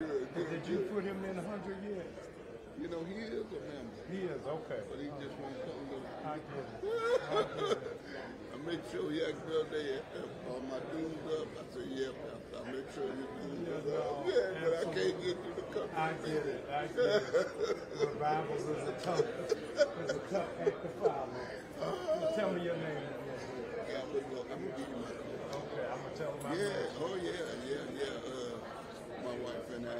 Did you put him in 100 years? You know, he is a member. He is, okay. But he just won't come to I get it. I make sure he asked me there, my dues up. I said, yeah, Pastor, I make sure you dues up. Yeah, but I can't get you to come. I get it. Revivals is a tough act to follow. Tell me your name again. Yeah, I'm going to give you my call. Okay, I'm going to tell him my Yeah, oh yeah. My wife and I,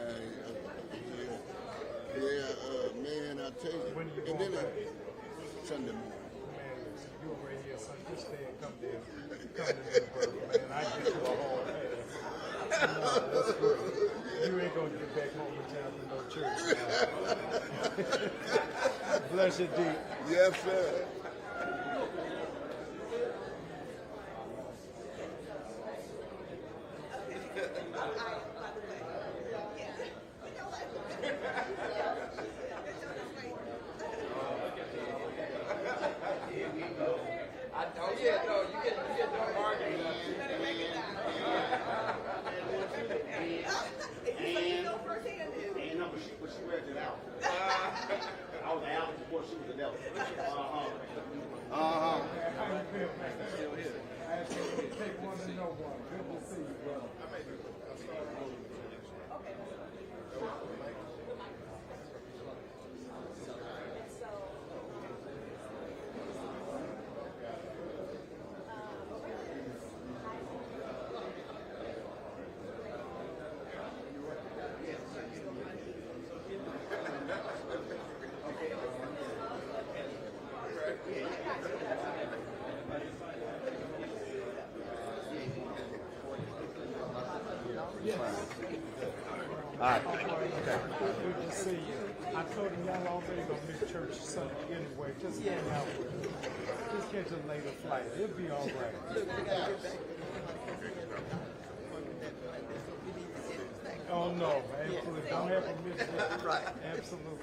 man, I tell you. When are you and going then back? Sunday morning. Man, listen, you already here, son. Just stay and come there. Come to Newburgh, man. I get you a hard pass. That's good. You ain't going to get back home in time for no church. Bless you, deep. Yes, sir. She read it out. I was an Allen before she was an Ellen. How you feel, man? Still here. I take one to know one. Good to see you, brother. All right. Good to see you. I told him y'all already gonna miss church Sunday anyway. Just hang out with him. Just catch a later flight. It'll be all right. Oh no, absolutely. Don't have to miss it. Right. Absolutely.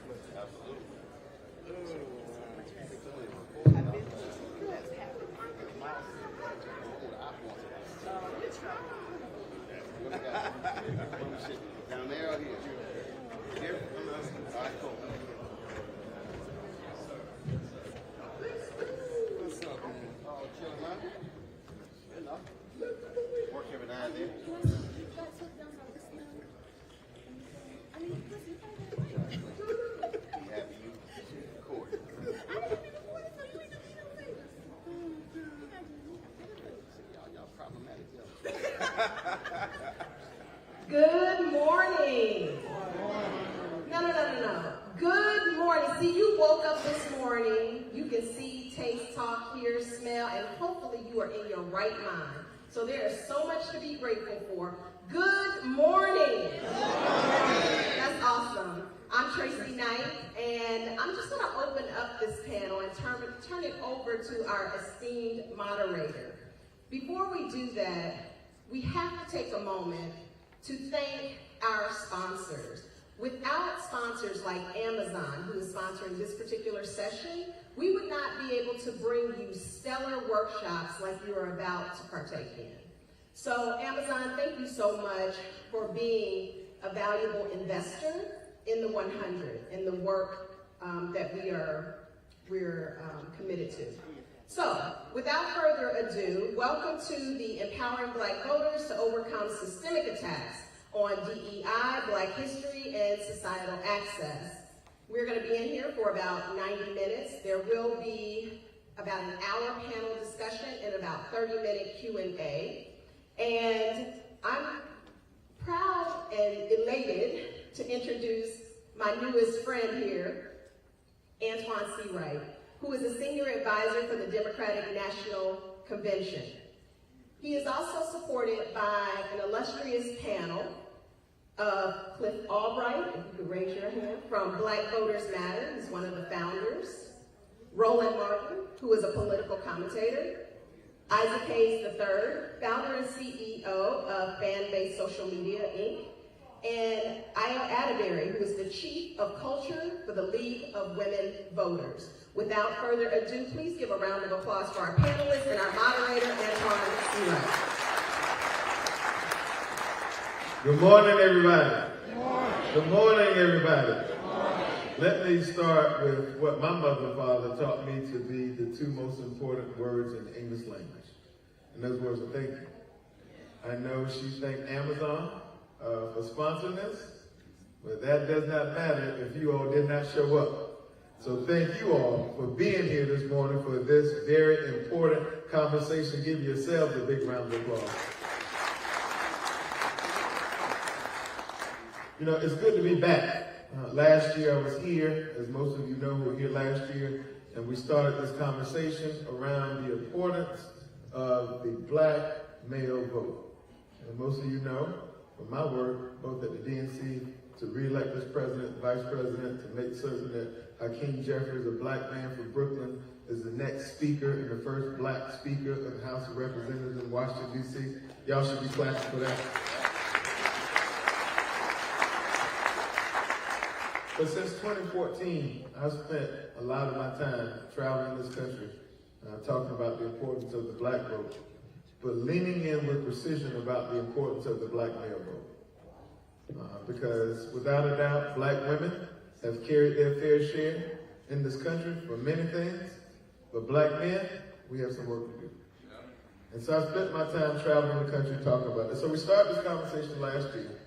Down there or here? Here? All right, cool. What's up, man? Oh, chilling, huh? Good enough. Work every now and then. We have you recorded. Y'all problematic, yo. Good morning. No. Good morning. See, you woke up this morning. You can see, taste, talk, hear, smell, and hopefully you are in your right mind. So there is so much to be grateful for. Good morning. That's awesome. I'm Tracy Knight, and I'm just going to open up this panel and turn it over to our esteemed moderator. Before we do that, we have to take a moment to thank our sponsors. Without sponsors like Amazon, who is sponsoring this particular session, we would not be able to bring you stellar workshops like you are about to partake in. So Amazon, thank you so much for being a valuable investor in the 100, in the work that we're committed to. So, without further ado, welcome to the Empowering Black Voters to Overcome Systemic Attacks on DEI, Black History, and Societal Access. We're going to be in here for about 90 minutes. There will be about an hour panel discussion and about 30-minute Q&A. And I'm proud and elated to introduce my newest friend here, Antoine C. Wright, who is a senior advisor for the Democratic National Convention. He is also supported by an illustrious panel of Cliff Albright, if you could raise your hand, from Black Voters Matter, he's one of the founders, Roland Martin, who is a political commentator, Isaac Hayes III, founder and CEO of Fan-Based Social Media, Inc., and Aya Atterbury, who is the Chief of Culture for the League of Women Voters. Without further ado, please give a round of applause for our panelists and our moderator, Antoine C. Wright. Good morning, everybody. Good morning. Good morning, everybody. Good morning. Let me start with what my mother and father taught me to be the two most important words in the English language. And those words are thank you. I know she thanked Amazon for sponsoring this, but that does not matter if you all did not show up. So thank you all for being here this morning for this very important conversation. Give yourselves a big round of applause. You know, it's good to be back. Last year I was here, as most of you know who were here last year, and we started this conversation around the importance of the black male vote. And most of you know from my work, both at the DNC, to re-elect this president, vice president, to make certain that Hakeem Jeffries, a black man from Brooklyn, is the next speaker and the first black speaker of the House of Representatives in Washington, D.C. Y'all should be clapping for that. But since 2014, I've spent a lot of my time traveling this country, talking about the importance of the black vote, but leaning in with precision about the importance of the black male vote. Because without a doubt, black women have carried their fair share in this country for many things, but black men, we have some work to do. And so I spent my time traveling the country talking about this. So we started this conversation last year.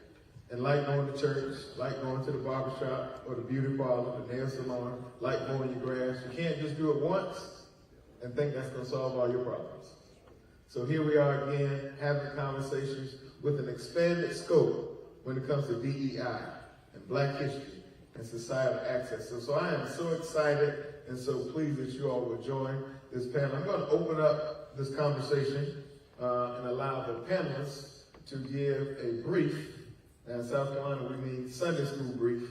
And like going to church, like going to the barbershop or the beauty parlor, the nail salon, like mowing your grass, you can't just do it once and think that's going to solve all your problems. So here we are again, having conversations with an expanded scope when it comes to DEI and black history and societal access. So I am so excited and so pleased that you all will join this panel. I'm going to open up this conversation and allow the panelists to give a brief. Now in South Carolina, we mean Sunday school brief,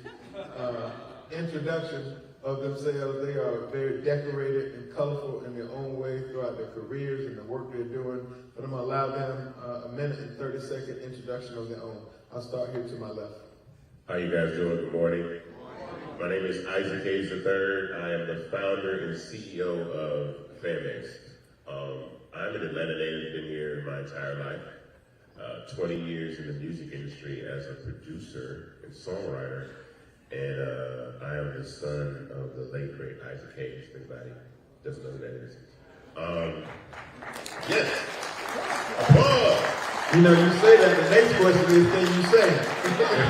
introduction of themselves. They are very decorated and colorful in their own way throughout their careers and the work they're doing. But I'm going to allow them a minute and 30-second introduction of their own. I'll start here to my left. How you guys doing? Good morning. My name is Isaac Hayes III. I am the founder and CEO of Panelist. I'm an Atlanta native, been here my entire life. 20 years in the music industry as a producer and songwriter, and I am the son of the late great Isaac Hayes. If anybody doesn't know who that is. Yes. Applause. You know, you say that, the next question is, can you say? If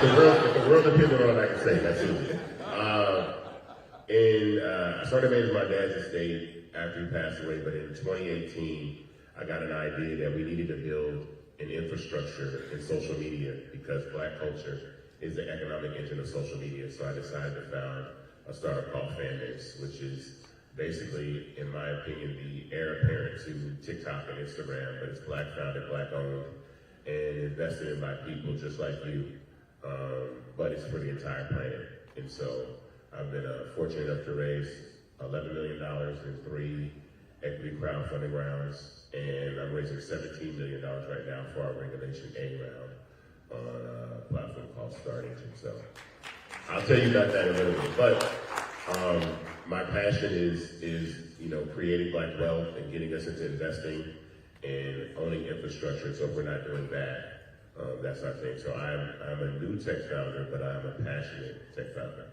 the world depended on it, I can say that's easy. I started managing my dad's estate after he passed away, but in 2018, I got an idea that we needed to build an infrastructure in social media because black culture is the economic engine of social media. So I decided to found a startup called Panelist, which is basically, in my opinion, the heir apparent to TikTok and Instagram, but it's black founded, black owned, and invested in by people just like you, but it's for the entire planet. And so I've been fortunate enough to raise $11 million in 3 equity crowdfunding rounds. And I'm raising $17 million right now for our Regulation A round on a platform called Start Engine. So I'll tell you about that in a little bit. But my passion is creating black wealth and getting us into investing and owning infrastructure. So if we're not doing that, that's our thing. So I'm a new tech founder, but I'm a passionate tech founder.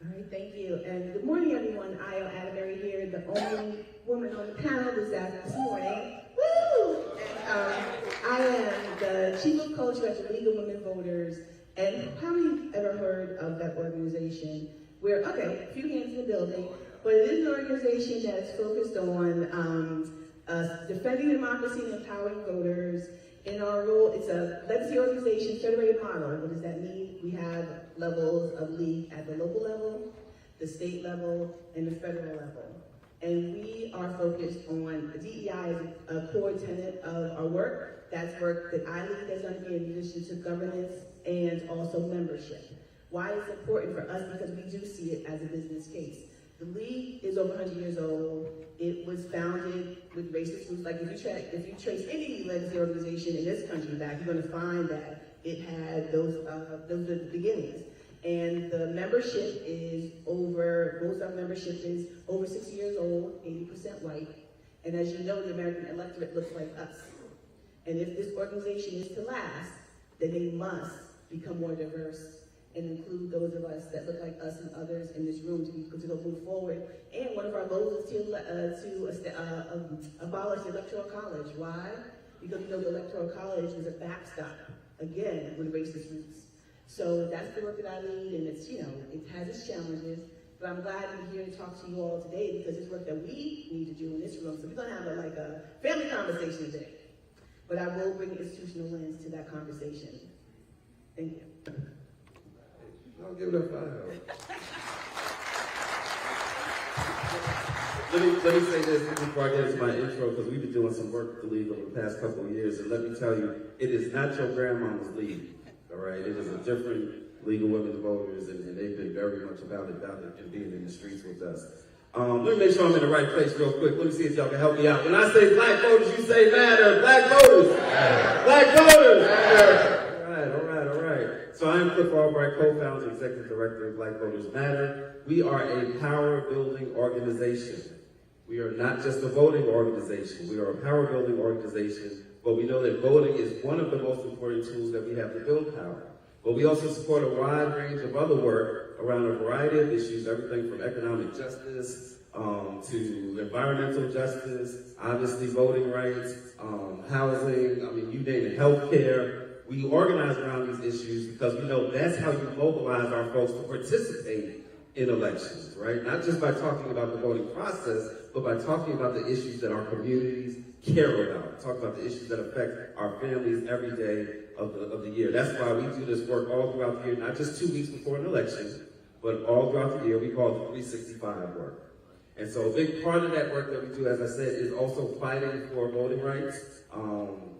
All right, thank you. And good morning, everyone. Io Atterbury here, the only woman on the panel this morning. Woo! And I am the chief of culture at the League of Women Voters. And how many ever heard of that organization? A few hands in the building, but it is an organization that's focused on defending democracy and empowering voters. In our role, it's a legacy organization, federated model. What does that mean? We have levels of league at the local level, the state level, and the federal level. And we are focused on DEI as a core tenet of our work. That's work that I lead as under in addition to governance and also membership. Why it's important for us? Because we do see it as a business case. The league is over 100 years old. It was founded with racist roots. Like if you trace any legacy organization in this country back, you're going to find that it had those are the beginnings. And the membership is most of our membership is over 60 years old, 80% white. And as you know, the American electorate looks like us. And if this organization is to last, then they must become more diverse, and include those of us that look like us and others in this room to go move forward. And one of our goals is to abolish the Electoral College. Why? Because we know the Electoral College is a backstop, again, with racist roots. So that's the work that I lead, and it's, you know, it has its challenges, but I'm glad I'm here to talk to you all today because it's work that we need to do in this room. So we're gonna have a family conversation today. But I will bring institutional lens to that conversation. Thank you. Don't give it up fire. Let me say this before I get into my intro, because we've been doing some work with the league over the past couple of years, and let me tell you, it is not your grandmama's league, all right? It is a different League of Women Voters, and they've been very much about it and being in the streets with us. Let me make sure I'm in the right place real quick. Let me see if y'all can help me out. When I say black voters, you say matter. Black voters. Matter. Black voters. Matter. All right. So I am Cliff Albright, co-founder and executive director of Black Voters Matter. We are a power-building organization. We are not just a voting organization. We are a power-building organization, but we know that voting is one of the most important tools that we have to build power. But we also support a wide range of other work around a variety of issues, everything from economic justice to environmental justice, obviously voting rights, housing, I mean, you name it, healthcare. We organize around these issues because we know that's how you mobilize our folks to participate in elections, right? Not just by talking about the voting process, but by talking about the issues that our communities care about, talk about the issues that affect our families every day of the year. That's why we do this work all throughout the year, not just 2 weeks before an election, but all throughout the year. We call it 365 work. And so a big part of that work that we do, as I said, is also fighting for voting rights.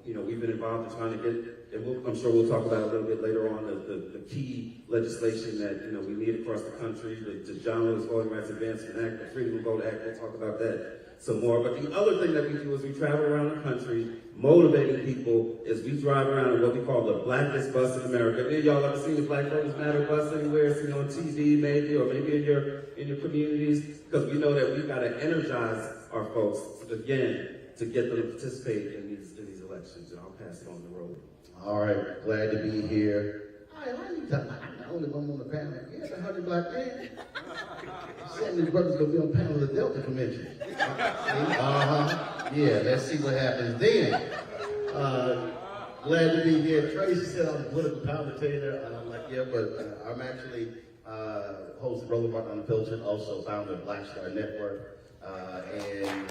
You know, we've been involved in trying to get, and I'm sure we'll talk about it a little bit later on, the key legislation that, you know, we need across the country, the John Lewis Voting Rights Advancement Act, the Freedom to Vote Act. We'll talk about that some more. But the other thing that we do is we travel around the country motivating people as we drive around in what we call the blackest bus in America. Any of y'all ever seen the Black Voters Matter bus anywhere, seen on TV maybe, or maybe in your communities? Because we know that we've got to energize our folks, again, to get them to participate in these elections. And I'll pass it on the road. All right, glad to be here. All right, how you talking? I'm the only one on the panel. Yeah, the 100 black men. 70 brothers gonna be on panel of the Delta Convention. Yeah, let's see what happens then. Glad to be here. Tracy said I'm a political commentator. I'm like, yeah, but I'm actually host of Roland Martin Unfiltered, also founder of Black Star Network, and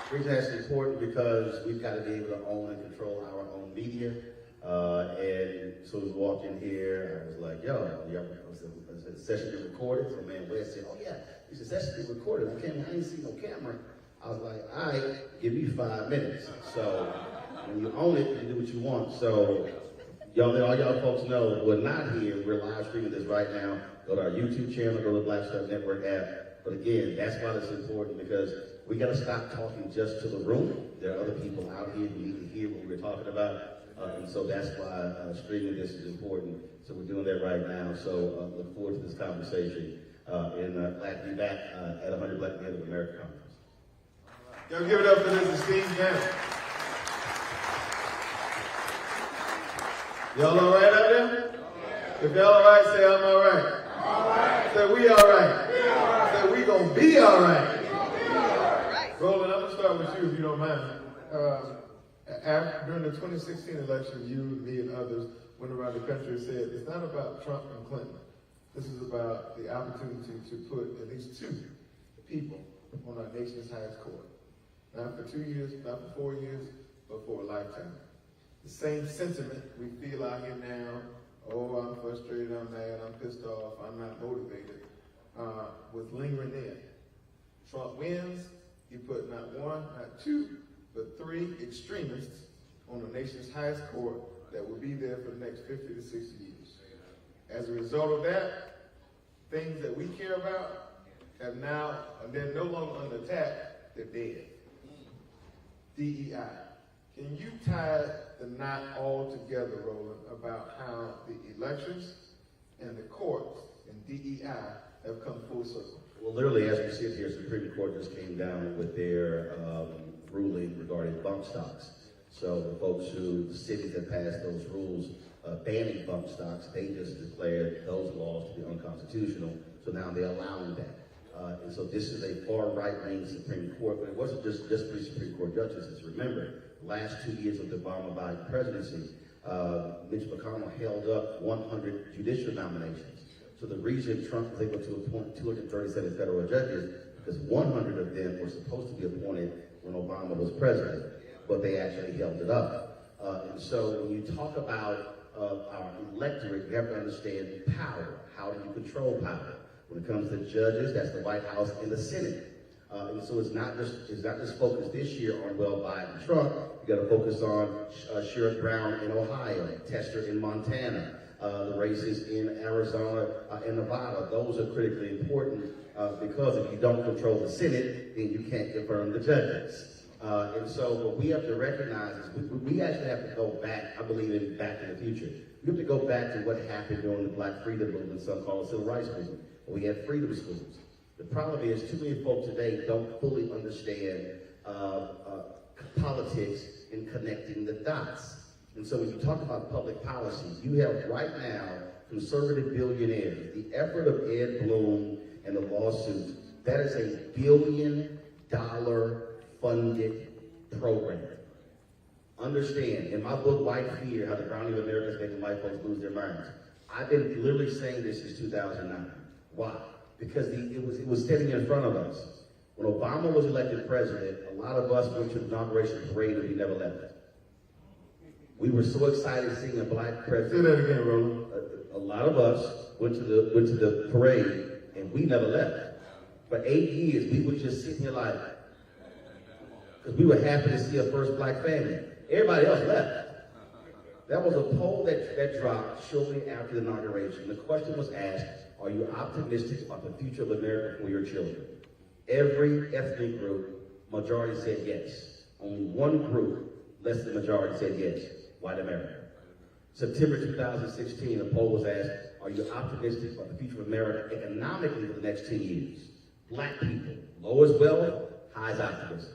the reason that's important because we've got to be able to own and control our own media. And so as we walked in here, I was like, yo, was the session being recorded? So man West said, oh yeah, it's a session being recorded. I didn't see no camera. I was like, all right, give me 5 minutes. So when you own it, you do what you want. So all y'all folks know we're not here. We're live streaming this right now. Go to our YouTube channel, go to the Black Star Network app. But again, that's why it's important because we got to stop talking just to the room. There are other people out here who need to hear what we're talking about. And so that's why streaming this is important. So we're doing that right now. So look forward to this conversation. And glad to be back at 100 Black Men of America Conference. Y'all give it up for this esteemed panel. Y'all all right out there? If y'all all right, say I'm all right. All right. Say we all right. We all right. Say we gonna be all right. Roland, I'm gonna start with you if you don't mind. During the 2016 election, you, me, and others went around the country and said, it's not about Trump and Clinton. This is about the opportunity to put at least 2 people on our nation's highest court. Not for 2 years, not for 4 years, but for a lifetime. The same sentiment we feel out here now, oh, I'm frustrated, I'm mad, I'm pissed off, I'm not motivated, was lingering there. Trump wins, he put not 1, not 2, but 3 extremists on the nation's highest court that will be there for the next 50 to 60 years. As a result of that, things that we care about have now, and they're no longer under attack, they're dead. DEI. Can you tie the knot all together, Roland, about how the elections and the courts and DEI have come full circle? Well, literally, as we sit here, Supreme Court just came down with their ruling regarding bump stocks. So the folks the cities that passed those rules banning bump stocks, they just declared those laws to be unconstitutional. So now they're allowing that. And so this is a far right-wing Supreme Court, but it wasn't just three Supreme Court justices. Remember, the last 2 years of the Obama-Biden presidency, Mitch McConnell held up 100 judicial nominations. So the reason Trump was able to appoint 237 federal judges, because 100 of them were supposed to be appointed when Obama was president, but they actually held it up. And so when you talk about our electorate, you have to understand power. How do you control power? When it comes to judges, that's the White House and the Senate. And so it's not just focused this year on, well, Biden and Trump. You got to focus on Sherrod Brown in Ohio, Tester in Montana, the races in Arizona and Nevada. Those are critically important because if you don't control the Senate, then you can't confirm the judges. And so what we have to recognize is we actually have to go back, I believe in Back to the Future. We have to go back to what happened during the Black Freedom Movement, some call it Civil Rights Movement. We had freedom schools. The problem is too many folks today don't fully understand politics in connecting the dots. And so when you talk about public policy, you have right now conservative billionaires. The effort of Ed Blum and the lawsuits, that is a $1 billion funded program. Understand, in my book, White Fear, How the Browning of America is Making White Folks Lose Their Minds, I've been literally saying this since 2009. Why? Because it was standing in front of us. When Obama was elected president, a lot of us went to the inauguration parade and we never left. We were so excited seeing a black president. Say that again, Roland. A lot of us went to the parade and we never left. For 8 years, we were just sitting here like, because we were happy to see a first black family. Everybody else left. That was a poll that dropped shortly after the inauguration. The question was asked, are you optimistic about the future of America for your children? Every ethnic group, majority said yes. Only one group, less than the majority, said yes, white America. September 2016, a poll was asked, are you optimistic about the future of America economically for the next 10 years? Black people, lowest wealth, highest optimism.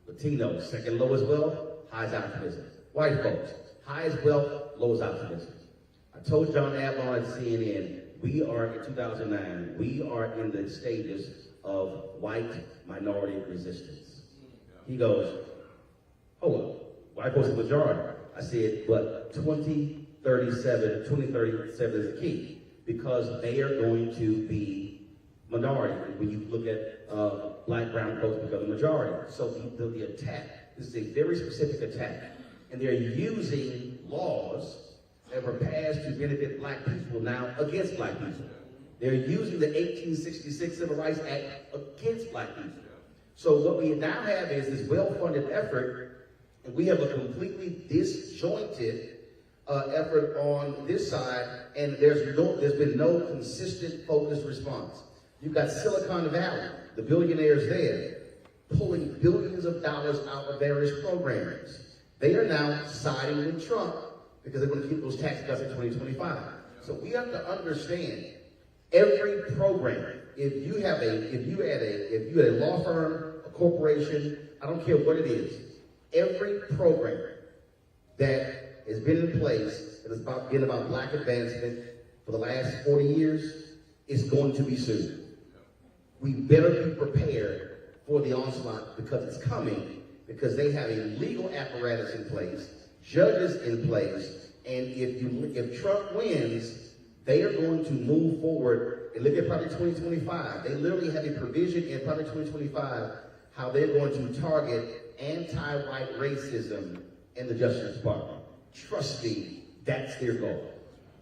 Latinos, second lowest wealth, highest optimism. White folks, highest wealth, lowest optimism. I told John Avalon at CNN, we are, in 2009, we are in the stages of white minority resistance. He goes, hold up, white folks are the majority. I said, but 2037 is the key, because they are going to be minority. When you look at black, brown folks become the majority. So the attack, this is a very specific attack. And they're using laws that were passed to benefit black people now against black people. They're using the 1866 Civil Rights Act against black people. So what we now have is this well-funded effort, and we have a completely disjointed effort on this side, and there's been no consistent, focused response. You've got Silicon Valley, the billionaires there, pulling billions of dollars out of various programs. They are now siding with Trump because they want to keep those tax cuts in 2025. So we have to understand every program. If you had a law firm, a corporation, I don't care what it is, every program that has been in place that has been about black advancement for the last 40 years is going to be sued. We better be prepared for the onslaught because it's coming, because they have a legal apparatus in place, judges in place, and if Trump wins, they are going to move forward and look at Project 2025. They literally have a provision in Project 2025 how they're going to target anti-white racism in the Justice Department. Trust me, that's their goal.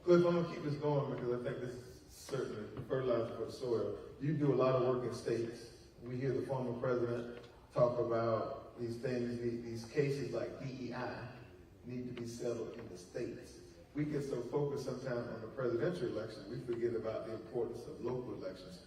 Cliff, I'm going to keep this going because I think this is certainly fertilizer for the soil. You do a lot of work in states. We hear the former president talk about these things, these cases like DEI need to be settled in the states. We get so focused sometimes on the presidential election, we forget about the importance of local elections.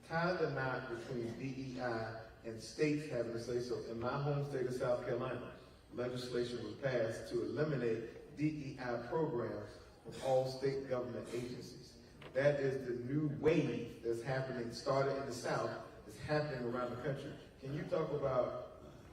Tie the knot between DEI and states having to say so. In my home state of South Carolina, legislation was passed to eliminate DEI programs from all state government agencies. That is the new wave that's happening, started in the South, is happening around the country. Can you talk about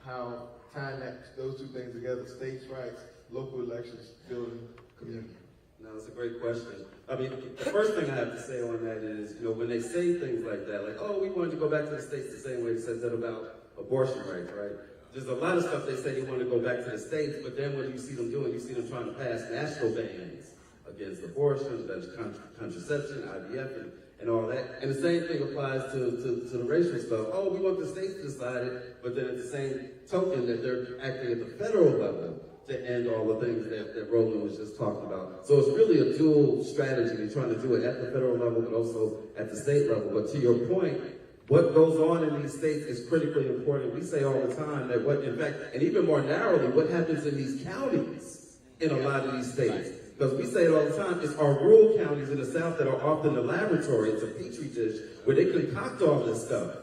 how tying those two things together, states' rights, local elections, building community? No, it's a great question. I mean, the first thing I have to say on that is, when they say things like that, like, oh, we wanted to go back to the states the same way they said that about abortion rights, right? There's a lot of stuff they say they want to go back to the states, but then what you see them doing, you see them trying to pass national bans against abortion, against contraception, IVF, and all that. And the same thing applies to the racial stuff. Oh, we want the states to decide it, but then at the same token that they're acting at the federal level to end all the things that Roland was just talking about. So it's really a dual strategy. They're trying to do it at the federal level, but also at the state level. But to your point, what goes on in these states is critically important. We say all the time that in fact, and even more narrowly, what happens in these counties in a lot of these states. Because we say it all the time, it's our rural counties in the South that are often the laboratory. It's a petri dish where they concoct all this stuff.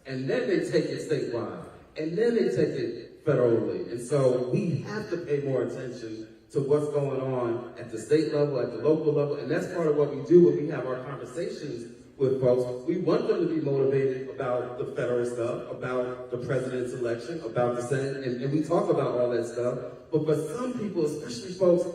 And then they take it statewide. And then they take it federally. And so we have to pay more attention to what's going on at the state level, at the local level. And that's part of what we do when we have our conversations with folks. We want them to be motivated about the federal stuff, about the president's election, about the Senate, and we talk about all that stuff. But for some people, especially folks,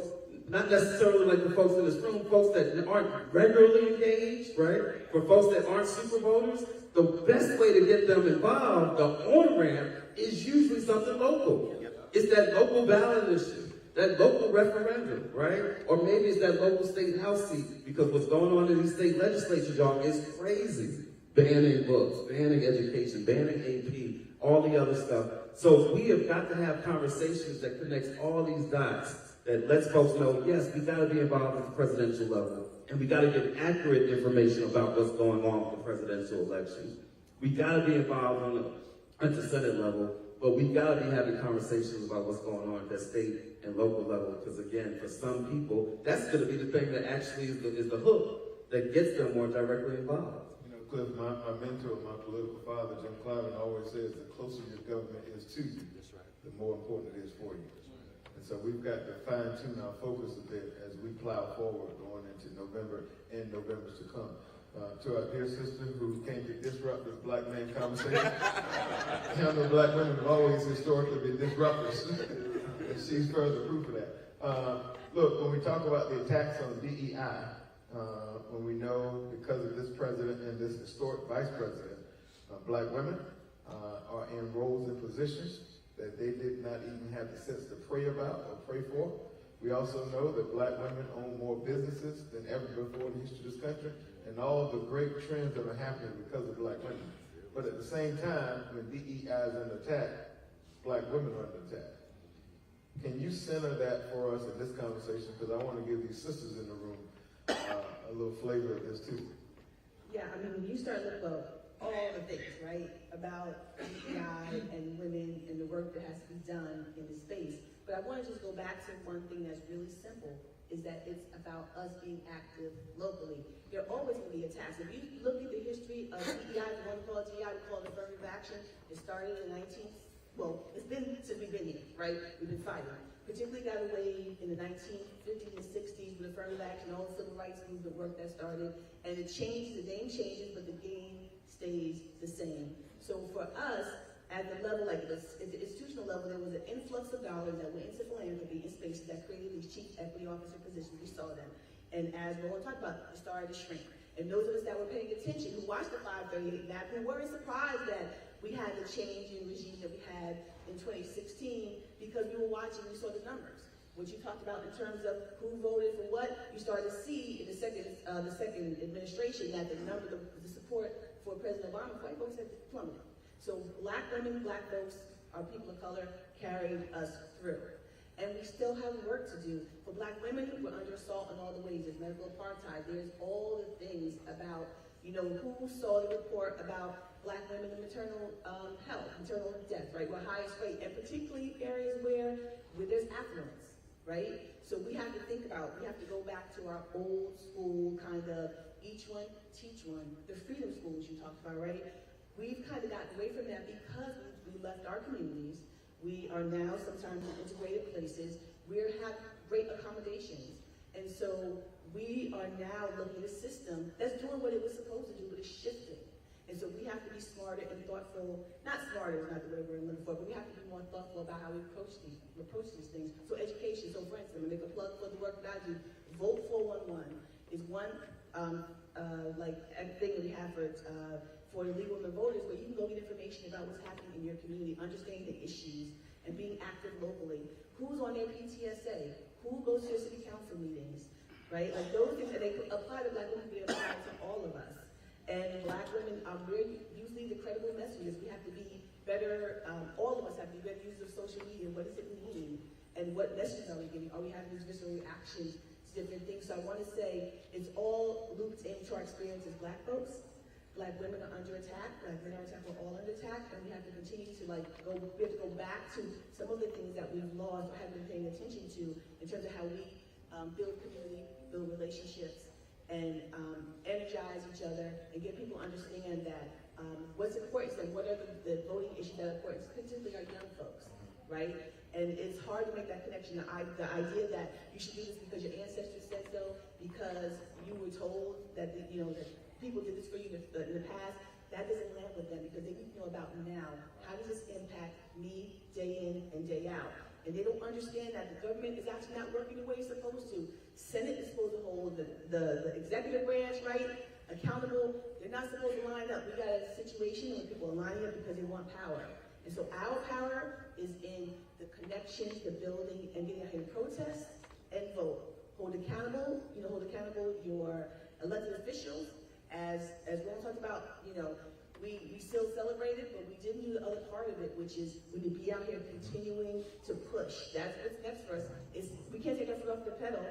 not necessarily like the folks in this room, folks that aren't regularly engaged, right? For folks that aren't super voters, the best way to get them involved, the on-ramp, is usually something local. It's that local ballot issue, that local referendum, right? Or maybe it's that local state house seat, because what's going on in these state legislatures, y'all, is crazy. Banning books, banning education, banning AP, all the other stuff. So we have got to have conversations that connects all these dots, that lets folks know, yes, we got to be involved at the presidential level, and we got to get accurate information about what's going on with the presidential election. We got to be involved at the Senate level, but we got to be having conversations about what's going on at the state and local level, because again, for some people, that's going to be the thing that actually is the hook that gets them more directly involved. Cliff, my mentor, my political father, Jim Clyburn, always says the closer your government is to you, the more important it is for you. And so we've got to fine-tune our focus a bit as we plow forward going into November and Novembers to come. To our dear sister who came to disrupt this black man conversation. I know black women have always historically been disruptors, and she's further proof of that. Look, when we talk about the attacks on DEI, when we know because of this president and this historic vice president, black women are in roles and positions that they did not even have the sense to pray about or pray for. We also know that black women own more businesses than ever before in the history of this country, and all the great trends that are happening because of black women. But at the same time, when DEI is under attack, black women are under attack. Can you center that for us in this conversation? Because I want to give these sisters in the room a little flavor of this too. Yeah, I mean, when you start looking at all the things, right, about DEI and women and the work that has to be done in this space, but I want to just go back to one thing that's really simple, is that it's about us being active locally. There are always going to be attacks. If you look at the history of DEI, the one called DEI, we call it affirmative action. It started in the it's been since we've been here, right? We've been fighting. Particularly got away in the 1950s and 60s with affirmative action, all the civil rights movement work that started. And it changes, the name changes, but the game stays the same. So for us, at the level, like at the institutional level, there was an influx of dollars that went into philanthropy in spaces that created these chief equity officer positions. We saw them. And as Roland talked about, it started to shrink. And those of us that were paying attention, who watched the 538 map, who weren't surprised that we had the change in regime that we had in 2016, because we were watching, we saw the numbers. What you talked about in terms of who voted for what, you started to see in the second administration that the number, the support for President Obama, white folks had plummeted. So black women, black folks, our people of color carried us through. And we still have work to do. For black women, we're under assault in all the ways. There's medical apartheid. There's all the things about, who saw the report about black women and maternal health, maternal death, right? We're highest rate, and particularly areas where there's affluence, right? So we have to think about, we have to go back to our old school kind of each one, teach one. The freedom schools you talked about, right? We've kind of gotten away from that because we left our communities. We are now sometimes in integrated places. We have great accommodations. And so we are now looking at a system that's doing what it was supposed to do, but it's shifting. And And so we have to be smarter and thoughtful, not smarter is not the word we're looking for, but we have to be more thoughtful about how we approach these things. So education, so for instance, I'm gonna make a plug for the work that I do. Vote 411 is one thing that we have for legal women voters, where you can go get information about what's happening in your community, understanding the issues, and being active locally. Who's on their PTSA? Who goes to their city council meetings? Right? Like those things, and they apply to Black women, they apply to all of us. And Black women are usually the credible messengers. We have to be better, all of us have to be better users of social media. What does it mean? And what messages are we getting? Are we having these visceral reactions to different things? So I want to say it's all looped into our experience as Black folks. Black women are under attack, Black men are attacked, we're all under attack, and we have to continue to we have to go back to some of the things that we've lost or haven't been paying attention to in terms of how we build community, build relationships, and energize each other, and get people to understand that what's important to them, what are the voting issues that are important, particularly our young folks, right? And it's hard to make that connection. The idea that you should do this because your ancestors said so, because you were told that that people did this for you in the past, that doesn't land with them, because they need to know about now. How does this impact me day in and day out? And they don't understand that the government is actually not working the way it's supposed to. Senate is supposed to hold the executive branch, right, accountable. They're not supposed to line up. We got a situation where people are lining up because they want power. And so our power is in the connection, the building, and getting out here and protest and vote. Hold accountable your elected officials. As Ron talked about, we still celebrated, but we didn't do the other part of it, which is we need to be out here continuing to push. That's what's next for us. We can't take our foot off the pedal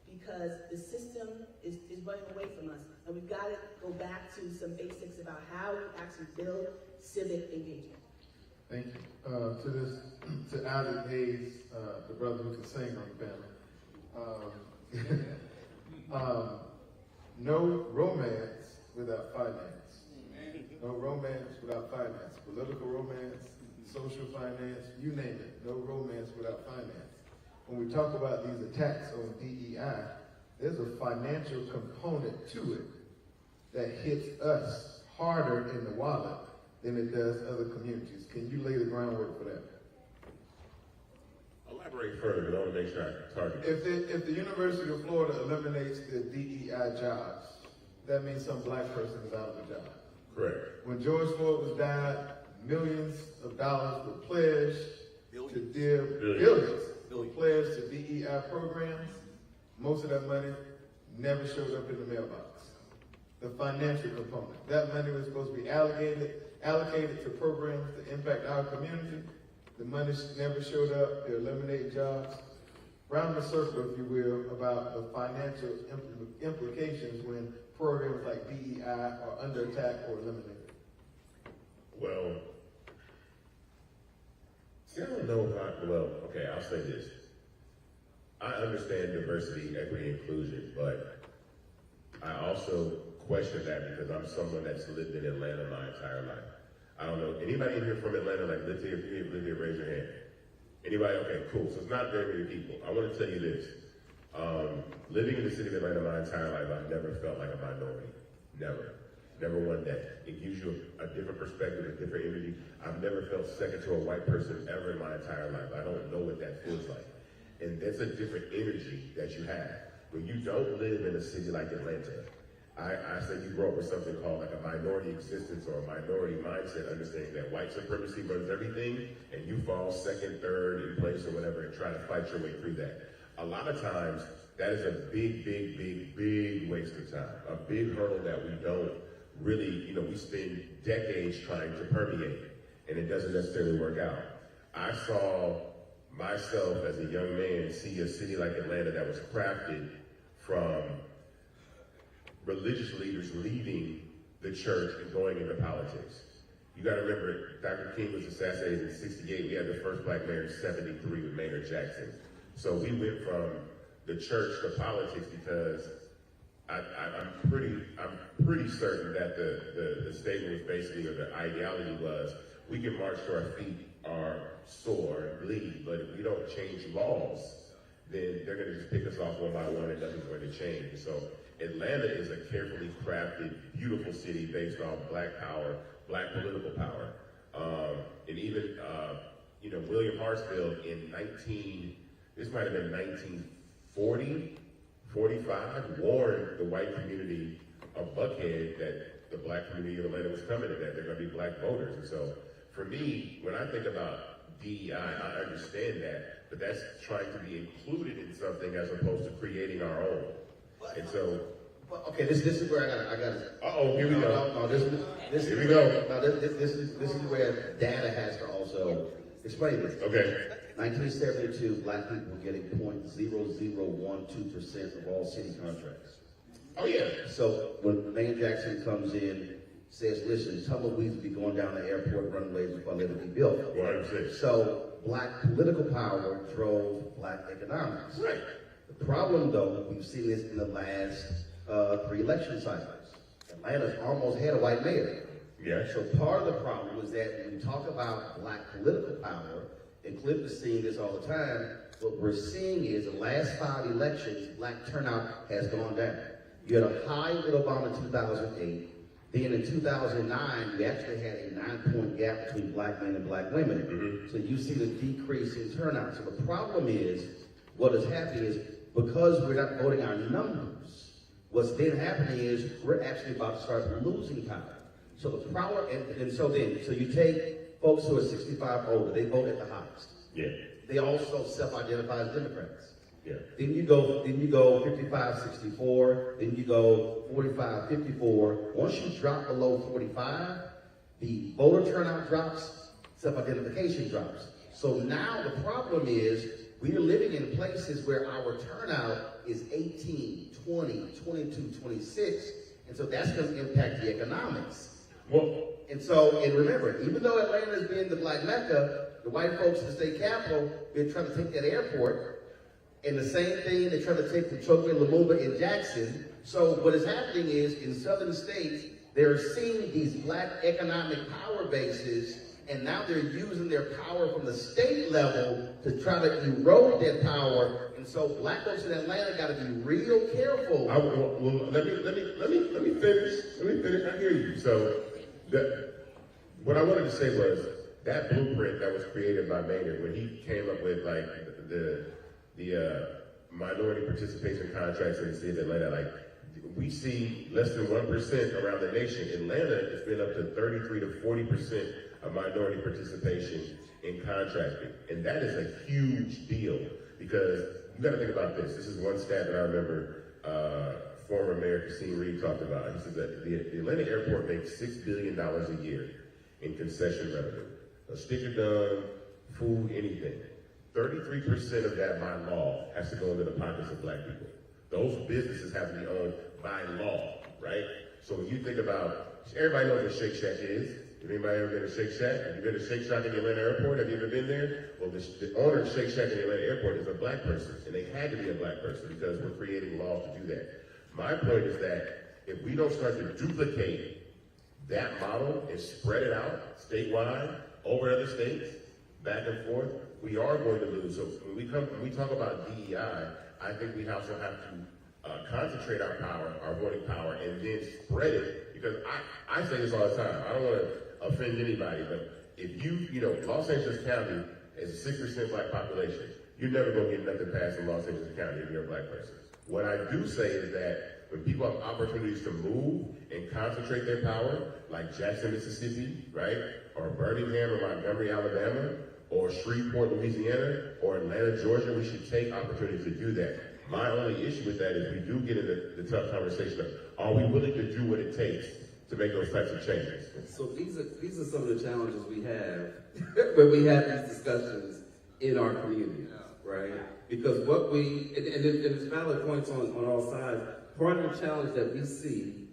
because the system is running away from us. And we've got to go back to some basics about how we actually build civic engagement. Thank you. To Alec Hayes, the brother who can sing on the panel. No romance without finance. No romance without finance. Political romance, social finance, you name it. No romance without finance. When we talk about these attacks on DEI, there's a financial component to it that hits us harder in the wallet than it does other communities. Can you lay the groundwork for that? Elaborate further, but I want to make sure I target. If the University of Florida eliminates the DEI jobs, that means some Black person is out of a job. Correct. When George Floyd was died, millions of dollars were pledged to billions were pledged to DEI programs. Most of that money never showed up in the mailbox. The financial component. That money was supposed to be allocated to programs to impact our community. The money never showed up. They're eliminating jobs. Round the circle, if you will, about the financial implications when programs like DEI are under attack or eliminated. Well, see, I don't know if okay, I'll say this. I understand diversity, equity, inclusion, but I also question that because I'm someone that's lived in Atlanta my entire life. I don't know, anybody in here from Atlanta, like live here, if you live here, raise your hand. Anybody? Okay, cool. So it's not very many people. I want to tell you this. Living in the city of Atlanta my entire life, I've never felt like a minority. Never. Never one day. It gives you a different perspective, a different energy. I've never felt second to a white person ever in my entire life. I don't know what that feels like. And that's a different energy that you have. When you don't live in a city like Atlanta, I say you grow up with something called like a minority existence or a minority mindset, understanding that white supremacy runs everything, and you fall second, third in place or whatever and try to fight your way through that. A lot of times, that is a big, big, big, big waste of time. A big hurdle that we don't really, we spend decades trying to permeate, and it doesn't necessarily work out. I saw myself as a young man see a city like Atlanta that was crafted from religious leaders leaving the church and going into politics. You got to remember, Dr. King was assassinated in '68. We had the first black mayor in '73 with Maynard Jackson. So we went from the church to politics because I'm pretty certain that the statement was basically, or the ideology was, we can march to our feet or soar and bleed, but if we don't change laws, then they're going to just pick us off one by one and nothing's going to change. So Atlanta is a carefully crafted, beautiful city based on black power, black political power. And even, William Hartsfield in this might have been 1940, 45, warned the white community of Buckhead that the black community of Atlanta was coming and that they're going to be black voters. And so for me, when I think about DEI, I understand that, but that's trying to be included in something as opposed to creating our own. And so, okay, this is where I got. Here we go. No, this is where data has to also explain this. Okay. 1972, black people were getting 0.0012% of all city contracts. Oh yeah. So when Mayor Jackson comes in, says, listen, tumbleweeds will be going down the airport runways before they be built. 100%. So black political power drove black economics. Right. The problem, though, we've seen this in the last 3 election cycles. Atlanta's almost had a white mayor. Yeah. So part of the problem is that when we talk about black political power, and Cliff is seeing this all the time, what we're seeing is the last 5 elections, black turnout has gone down. You had a high with Obama in 2008. Then in 2009, we actually had a 9-point gap between black men and black women. Mm-hmm. So you see the decrease in turnout. So the problem is, what is happening is, because we're not voting our numbers, what's then happening is we're actually about to start losing power. So the power, so you take folks who are 65 or older, they vote at the highest. Yeah. They also self-identify as Democrats. Yeah. Then you go 55-64, then you go 45-54. Once you drop below 45, the voter turnout drops, self-identification drops. So now the problem is we are living in places where our turnout is 18, 20, 22, 26, and so that's going to impact the economics. Well, and remember, even though Atlanta has been the black Mecca, the white folks in the state capitol been trying to take that airport. And the same thing, they're trying to take the Chokwe, Lumumba, and Jackson. So what is happening is, in southern states, they're seeing these black economic power bases, and now they're using their power from the state level to try to erode that power. And so black folks in Atlanta got to be real careful. Let me finish. I hear you. So what I wanted to say was that blueprint that was created by Maynard when he came up with like the minority participation contracts in the city of Atlanta, like we see less than 1% around the nation. Atlanta has been up to 33 to 40% of minority participation in contracting. And that is a huge deal because you got to think about this. This is one stat that I remember former Mayor Kasim Reed talked about. He said that the Atlanta airport makes $6 billion a year in concession revenue. A sticker done, food, anything. 33% of that by law has to go into the pockets of black people. Those businesses have to be owned by law, right? So when you think about, everybody knows what Shake Shack is. Have anybody ever been to Shake Shack? Have you been to Shake Shack in the Atlanta airport? Have you ever been there? Well, the owner of Shake Shack in the Atlanta airport is a black person, and they had to be a black person because we're creating laws to do that. My point is that if we don't start to duplicate that model and spread it out statewide over other states, back and forth, we are going to lose. So when we talk about DEI, I think we also have to concentrate our power, our voting power, and then spread it. Because I say this all the time. I don't want to offend anybody, but if Los Angeles County is a 6% black population, you're never going to get nothing passed in Los Angeles County if you're a black person. What I do say is that when people have opportunities to move and concentrate their power, like Jackson, Mississippi, right? Or Birmingham or Montgomery, Alabama, or Shreveport, Louisiana, or Atlanta, Georgia, we should take opportunities to do that. My only issue with that is we do get into the tough conversation of, are we willing to do what it takes to make those types of changes? So these are some of the challenges we have when we have these discussions in our community, right? Because and it's valid points on all sides. Part of the challenge that we see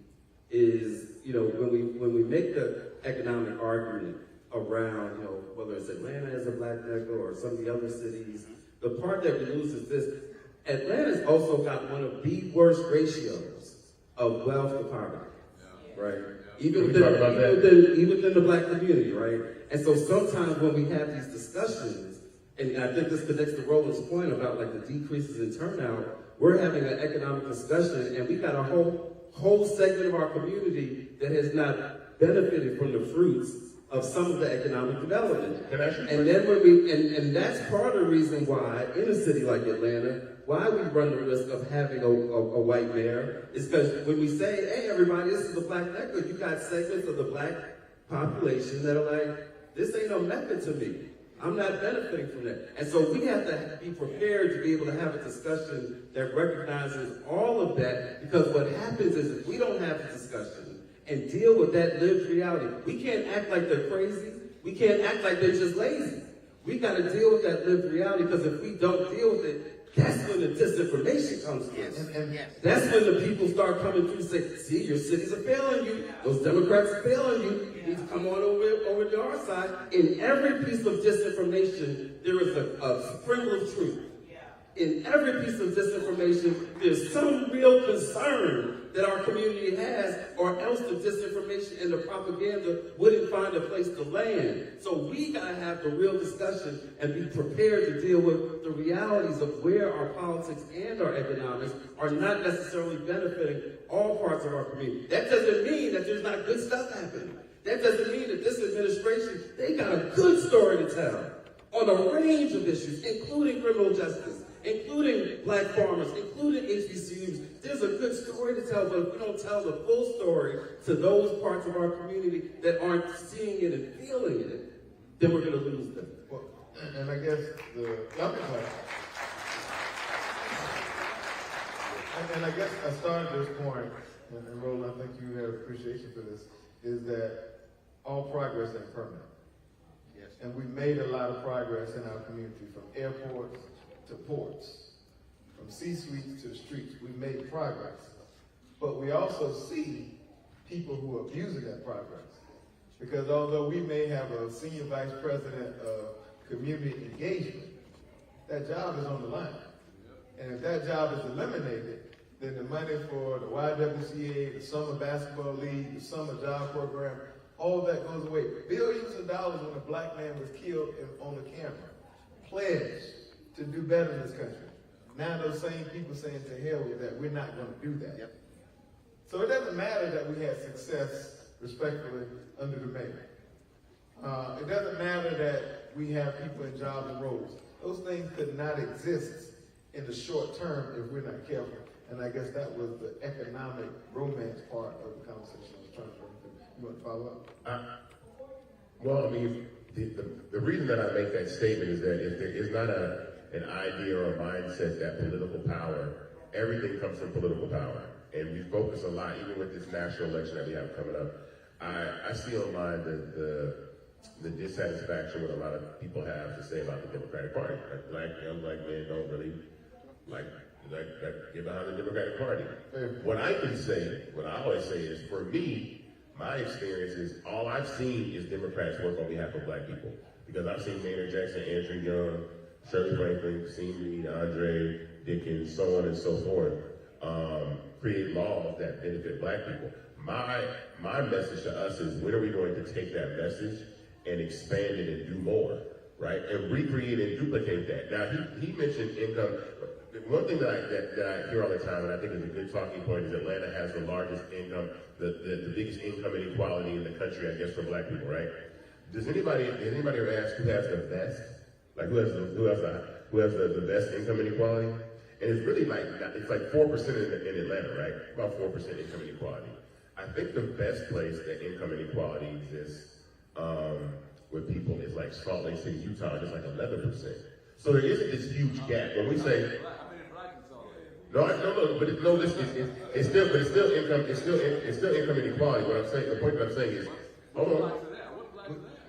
is, when we make the economic argument around, whether it's Atlanta as a black mecca or some of the other cities, the part that we lose is this. Atlanta's also got one of the worst ratios of wealth to poverty, right? Even within the black community, right? And so sometimes when we have these discussions and I think this connects to Roland's point about like the decreases in turnout. We're having an economic discussion, and we got a whole segment of our community that has not benefited from the fruits of some of the economic development. And then and that's part of the reason why in a city like Atlanta, why we run the risk of having a white mayor is because when we say, hey everybody, this is the Black Mecca, you got segments of the Black population that are like, this ain't no Mecca to me. I'm not benefiting from that. And so we have to be prepared to be able to have a discussion that recognizes all of that, because what happens is if we don't have a discussion and deal with that lived reality, we can't act like they're crazy. We can't act like they're just lazy. We got to deal with that lived reality, because if we don't deal with it, that's when the disinformation comes in. That's when the people start coming through and say, see, your cities are failing you. Those Democrats are failing you. You need to come on over to our side. In every piece of disinformation, there is a sprinkle of truth. In every piece of disinformation, there's some real concern that our community has, or else the disinformation and the propaganda wouldn't find a place to land. So we gotta have the real discussion and be prepared to deal with the realities of where our politics and our economics are not necessarily benefiting all parts of our community. That doesn't mean that there's not good stuff happening. That doesn't mean that this administration, they got a good story to tell on a range of issues, including criminal justice, including Black farmers, including HBCUs. There's a good story to tell, but if we don't tell the full story to those parts of our community that aren't seeing it and feeling it, then we're going to lose them. Well, and I guess and I guess I started this point, and Roland, I think you have appreciation for this, is that all progress ain't permanent. Yes. And we made a lot of progress in our community, from airports to ports, from C-suites to the streets. We made progress. But we also see people who are abusing that progress. Because although we may have a senior vice president of community engagement, that job is on the line. And if that job is eliminated, then the money for the YWCA, the Summer Basketball League, the Summer Job Program, all that goes away. Billions of dollars when a Black man was killed on the camera. Pledged to do better in this country. Now those same people saying to hell with that, we're not going to do that. Yep. So it doesn't matter that we had success, respectfully, under the mayor. It doesn't matter that we have people in jobs and roles. Those things could not exist in the short term if we're not careful. And I guess that was the economic romance part of the conversation I was trying to bring through. You want to follow up? Well, I mean, the reason that I make that statement is that if there is not an idea or a mindset that political power, everything comes from political power. And we focus a lot, even with this national election that we have coming up. I see online the dissatisfaction what a lot of people have to say about the Democratic Party. Like young black men don't really get behind the Democratic Party. What I can say, what I always say is, for me, my experience is all I've seen is Democrats work on behalf of Black people. Because I've seen Maynard Jackson, Andrew Young, Shirley Franklin, Kasim Reed, Andre Dickens, so on and so forth, create laws that benefit Black people. My message to us is, when are we going to take that message and expand it and do more, right? And recreate and duplicate that. Now, he mentioned income. One thing that I hear all the time, and I think is a good talking point, is Atlanta has the largest income, the biggest income inequality in the country, I guess, for Black people, right? Has anybody ever asked who has the best? Like who has the best income inequality? And it's really it's like 4% in Atlanta, right? About 4% income inequality. I think the best place that income inequality exists with people is like Salt Lake City, Utah, just like 11%. So there isn't this huge gap. When we say it's still income inequality. What I'm saying, the point that I'm saying is, hold on.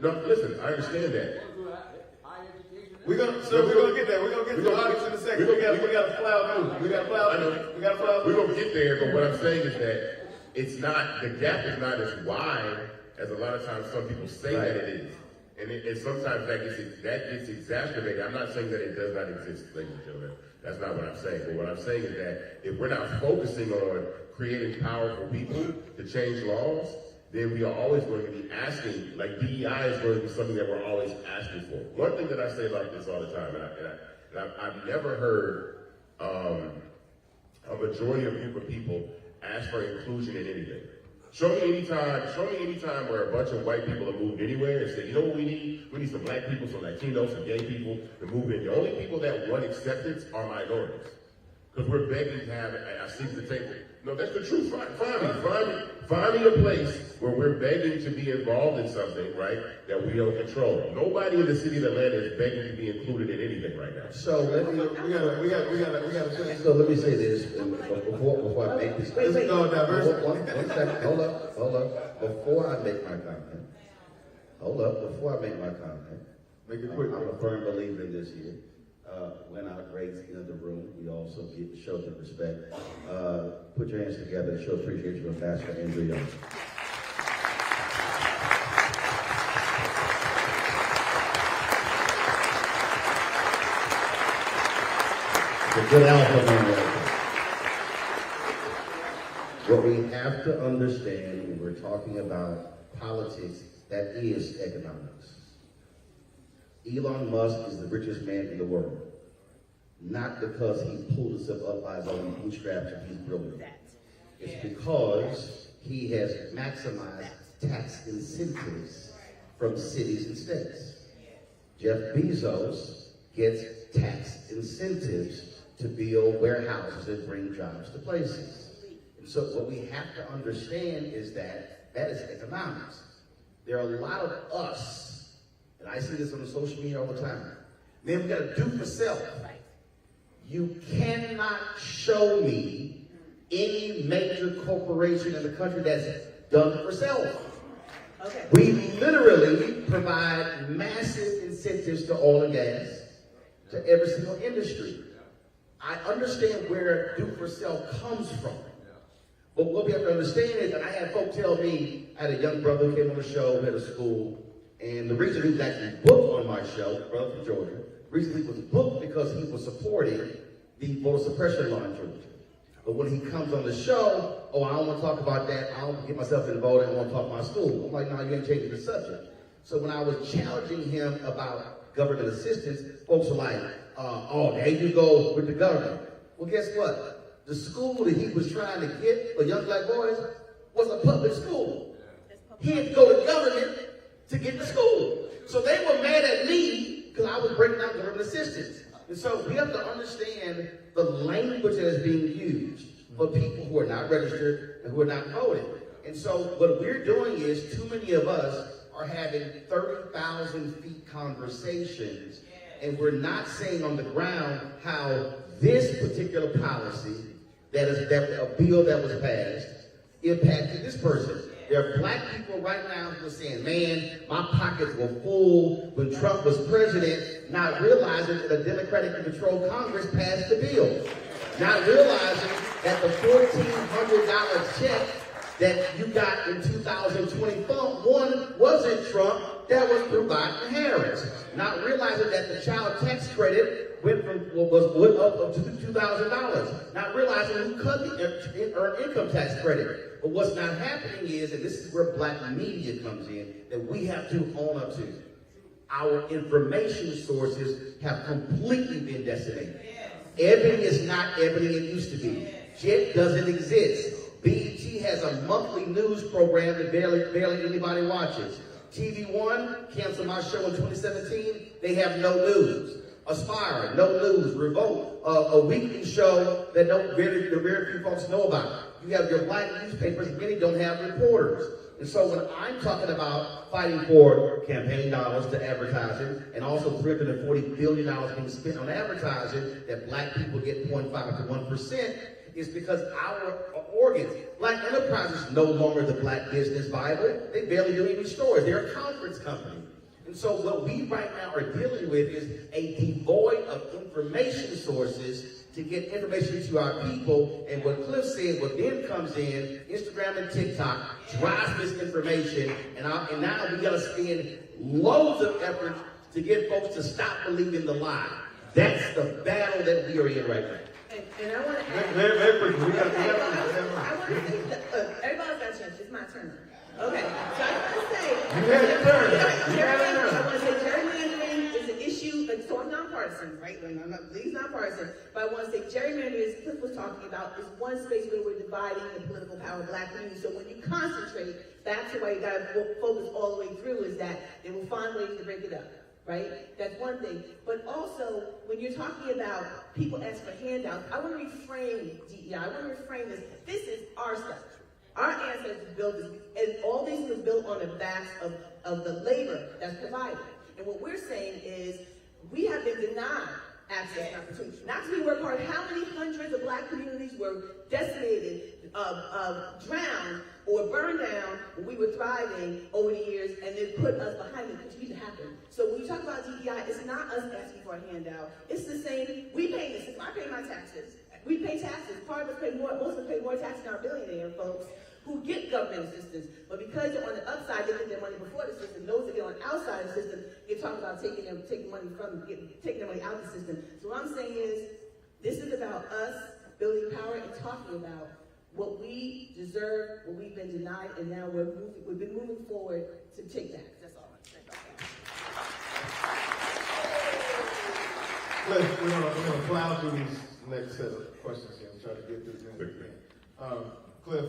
No, listen, I understand that. We're gonna get there. We're gonna get to the audience in a second. We got to plow through. We got to plow through. We're gonna get there, but what I'm saying is that the gap is not as wide as a lot of times some people say that it is. And sometimes that gets exacerbated. I'm not saying that it does not exist, ladies and gentlemen. That's not what I'm saying. But what I'm saying is that if we're not focusing on creating powerful people to change laws, then we are always going to be asking, like DEI is going to be something that we're always asking for. One thing that I say about this all the time, and I've never heard a majority of group of people ask for inclusion in anything. Show me any time where a bunch of white people have moved anywhere and said, you know what we need? We need some black people, some Latinos, some gay people to move in. The only people that want acceptance are minorities. Because we're begging to have a seat at the table. No, that's the truth. Find me a place where we're begging to be involved in something, right, that we don't control. Nobody in the city of Atlanta is begging to be included in anything right now. So we gotta. So let me say this before I make this. This is called diversity. One second. Hold up. Before I make my comment. Make it quick. I'm a firm believer in this here. When our greats in the room, we also show them respect. Put your hands together and show appreciation for Ambassador Andrew Young. The good alpha man. What we have to understand when we're talking about politics, that is economics. Elon Musk is the richest man in the world. Not because he pulled himself up by his own bootstraps and he's brilliant. It's because he has maximized tax incentives from cities and states. Jeff Bezos gets tax incentives to build warehouses and bring jobs to places. And so what we have to understand is that is economics. There are a lot of us, and I see this on social media all the time. Man, we gotta do for self. You cannot show me any major corporation in the country that's done for self. Okay. We literally provide massive incentives to oil and gas, to every single industry. I understand where do for self comes from. But what we have to understand is that I had folk tell me, I had a young brother who came on the show, at a school, and the reason he was actually booked on my show, brother from Georgia, the reason he was booked because he was supporting the voter suppression law in Georgia. But when he comes on the show, I don't want to talk about that. I don't get myself involved. I don't want to talk about my school. I'm like, no, you ain't changing the subject. So when I was challenging him about government assistance, folks were like, there you go with the government. Well, guess what? The school that he was trying to get for young black boys was a public school. He had to go to government to get to school. So they were mad at me because I was breaking down government assistance. And so we have to understand the language that is being used for people who are not registered and who are not voting. And so what we're doing is too many of us are having 30,000 feet conversations, and we're not saying on the ground how this particular policy, that a bill that was passed, impacted this person. There are black people right now who are saying, man, my pockets were full when Trump was president, not realizing that a Democratic controlled Congress passed the bill. Not realizing that the $1,400 check that you got in 2021 wasn't Trump, that was through Biden Harris. Not realizing that the child tax credit went up to $2,000. Not realizing who cut the earned income tax credit. But what's not happening is, and this is where black media comes in, that we have to own up to. Our information sources have completely been decimated. Ebony is not Ebony it used to be. Jet doesn't exist. BET has a monthly news program that barely anybody watches. TV One canceled my show in 2017. They have no news. Aspire, no news. Revolt, a weekly show that very few folks know about. You have your black newspapers, many don't have reporters. And so when I'm talking about fighting for campaign dollars to advertising, and also $340 billion being spent on advertising, that black people get 0.5 to 1%, is because our organs, Black Enterprise is no longer the Black Business Bible. They barely do any stores. They're a conference company. And so what we right now are dealing with is a devoid of information sources to get information to our people. And what Cliff said, what then comes in, Instagram and TikTok drives this information, and now we gotta spend loads of effort to get folks to stop believing the lie. That's the battle that we are in right now. And I want to add, Very quickly, we got I want to say, everybody's got a chance. It's my turn. Okay, so I want to say, You had your turn. I want to say gerrymandering is an issue, like, so I'm nonpartisan, right? Like, I'm not, he's nonpartisan, but I want to say gerrymandering, as Cliff was talking about, is one space where we're dividing the political power of black communities. So when you concentrate, that's the way you got to focus all the way through, is that they will find ways to break it up. Right? That's one thing. But also, when you're talking about people ask for handouts, I want to reframe DEI. I want to reframe this. This is our stuff. Our ancestors built this, and all these things built on the backs of the labor that's provided. And what we're saying is, we have been denied access and opportunity. Not to be work hard. How many hundreds of black communities were decimated, drowned, or burned down when we were thriving over the years, and then put us behind it, continue to happen. So when you talk about DEI, it's not us asking for a handout. It's the same. We pay the system. I pay my taxes. We pay taxes. Part of us pay more. Most of us pay more taxes than our billionaire folks who get government assistance. But because they're on the upside, they get their money before the system. Those that get on the outside of the system, get talking about taking money from, taking their money out of the system. So what I'm saying is, this is about us building power and talking about what we deserve, what we've been denied, and now we've been moving forward to take that. That's all I'm saying about that. Cliff, we're gonna plow through these next set of questions here and try to get through as many as we can. Cliff,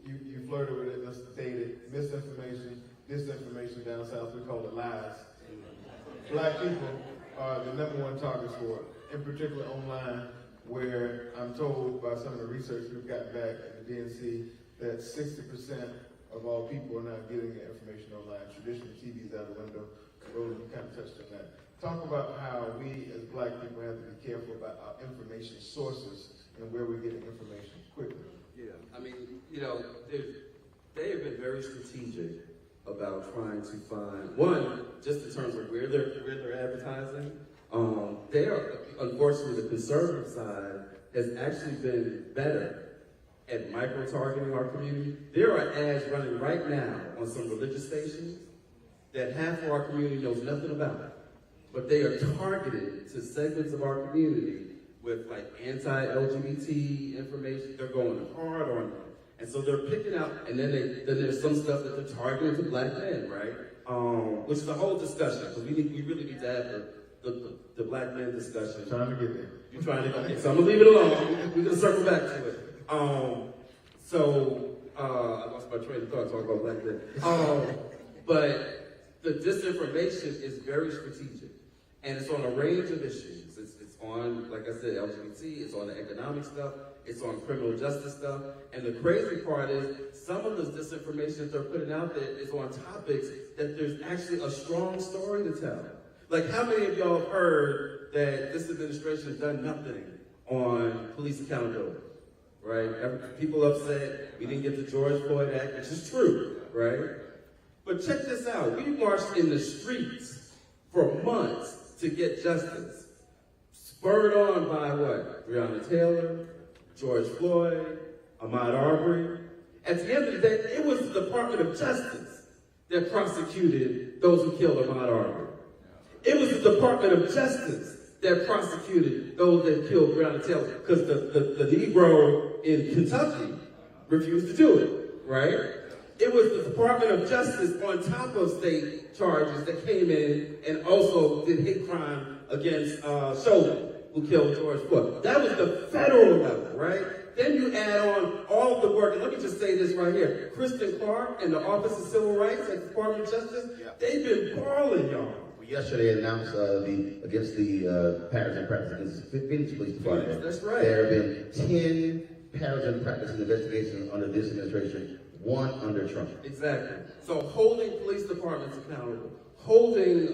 you flirted with it, let's state it, misinformation, disinformation down south, we call it lies. Black people are the #1 targets for it, in particular online, where I'm told by some of the research we've gotten back at the DNC that 60% of all people are not getting their information online. Traditional TV's out the window. Roland, you kind of touched on that. Talk about how we as black people have to be careful about our information sources and where we're getting information quickly. Yeah, I mean, you know, they have been very strategic about trying to find, one, just in terms of where they're advertising. They are, unfortunately, the conservative side has actually been better at micro-targeting our community. There are ads running right now on some religious stations that half of our community knows nothing about, but they are targeted to segments of our community with like anti-LGBT information. They're going hard on them. And so they're picking out, and then there's some stuff that they're targeting to black men, right? Which is a whole discussion, because we really need to have the black men discussion. Trying to get there. You're trying to get there. So I'm gonna leave it alone. We're gonna circle back to it. I lost my train of thought talking about black men. But the disinformation is very strategic, and it's on a range of issues. It's on, like I said, LGBT, it's on the economic stuff, it's on criminal justice stuff, and the crazy part is some of this disinformation that they're putting out there is on topics that there's actually a strong story to tell. Like, how many of y'all have heard that this administration has done nothing on police accountability, right? People upset we didn't get the George Floyd Act, which is true, right? But check this out. We marched in the streets for months to get justice. Spurred on by what? Breonna Taylor, George Floyd, Ahmaud Arbery. At the end of the day, it was the Department of Justice that prosecuted those who killed Ahmaud Arbery. It was the Department of Justice that prosecuted those that killed Breonna Taylor, because the Negro in Kentucky refused to do it, right? It was the Department of Justice on top of state charges that came in and also did hate crime against Chauvin, who killed George Floyd. That was the federal level, right? Then you add on all of the work, and let me just say this right here. Kristen Clark and the Office of Civil Rights at the Department of Justice, they've been balling, y'all. Yesterday announced against the patterns and practices against Phoenix Police Department. That's right. There have been 10 patterns and practices investigations under this administration, 1 under Trump. Exactly. So holding police departments accountable, holding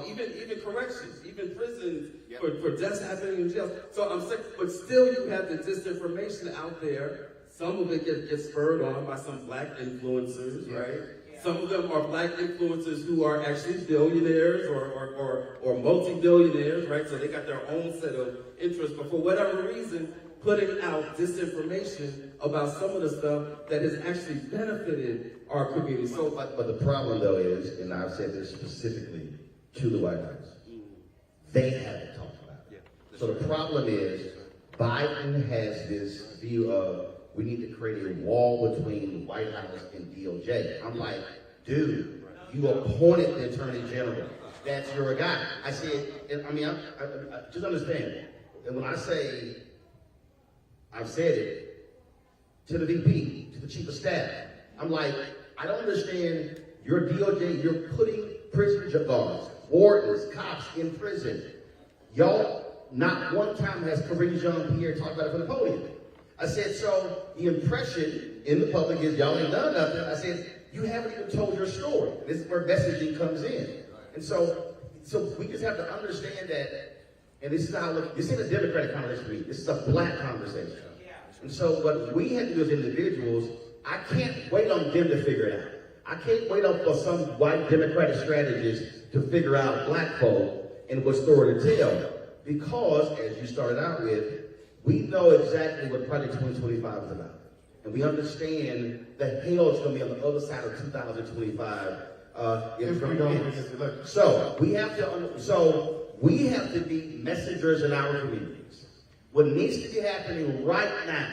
even corrections, even prisons for deaths happening in jail. So I'm saying, but still you have the disinformation out there. Some of it gets spurred on by some black influencers, right? Some of them are black influencers who are actually billionaires or multi-billionaires, right? So they got their own set of interests, but for whatever reason, putting out disinformation about some of the stuff that has actually benefited our community. So, but the problem though is, and I've said this specifically to the White House, they haven't talked about it. So the problem is, Biden has this view of we need to create a wall between the White House and DOJ. I'm like, dude, you appointed the Attorney General. That's your guy. I said, I just understand. And when I say, I've said it to the VP, to the Chief of Staff, I'm like, I don't understand your DOJ, you're putting prison guards, wardens, cops in prison. Y'all, not one time has Karine Jean-Pierre talked about it from the podium. I said, so the impression in the public is y'all ain't done nothing. I said, you haven't even told your story. This is where messaging comes in. And so we just have to understand that, and this is how, this ain't a Democratic conversation for me. This is a black conversation. And so what we have to do as individuals, I can't wait on them to figure it out. I can't wait up for some white Democratic strategist to figure out black folk and what story to tell. Because, as you started out with, we know exactly what Project 2025 is about. And we understand the hell is going to be on the other side of 2025. So we have to be messengers in our communities. What needs to be happening right now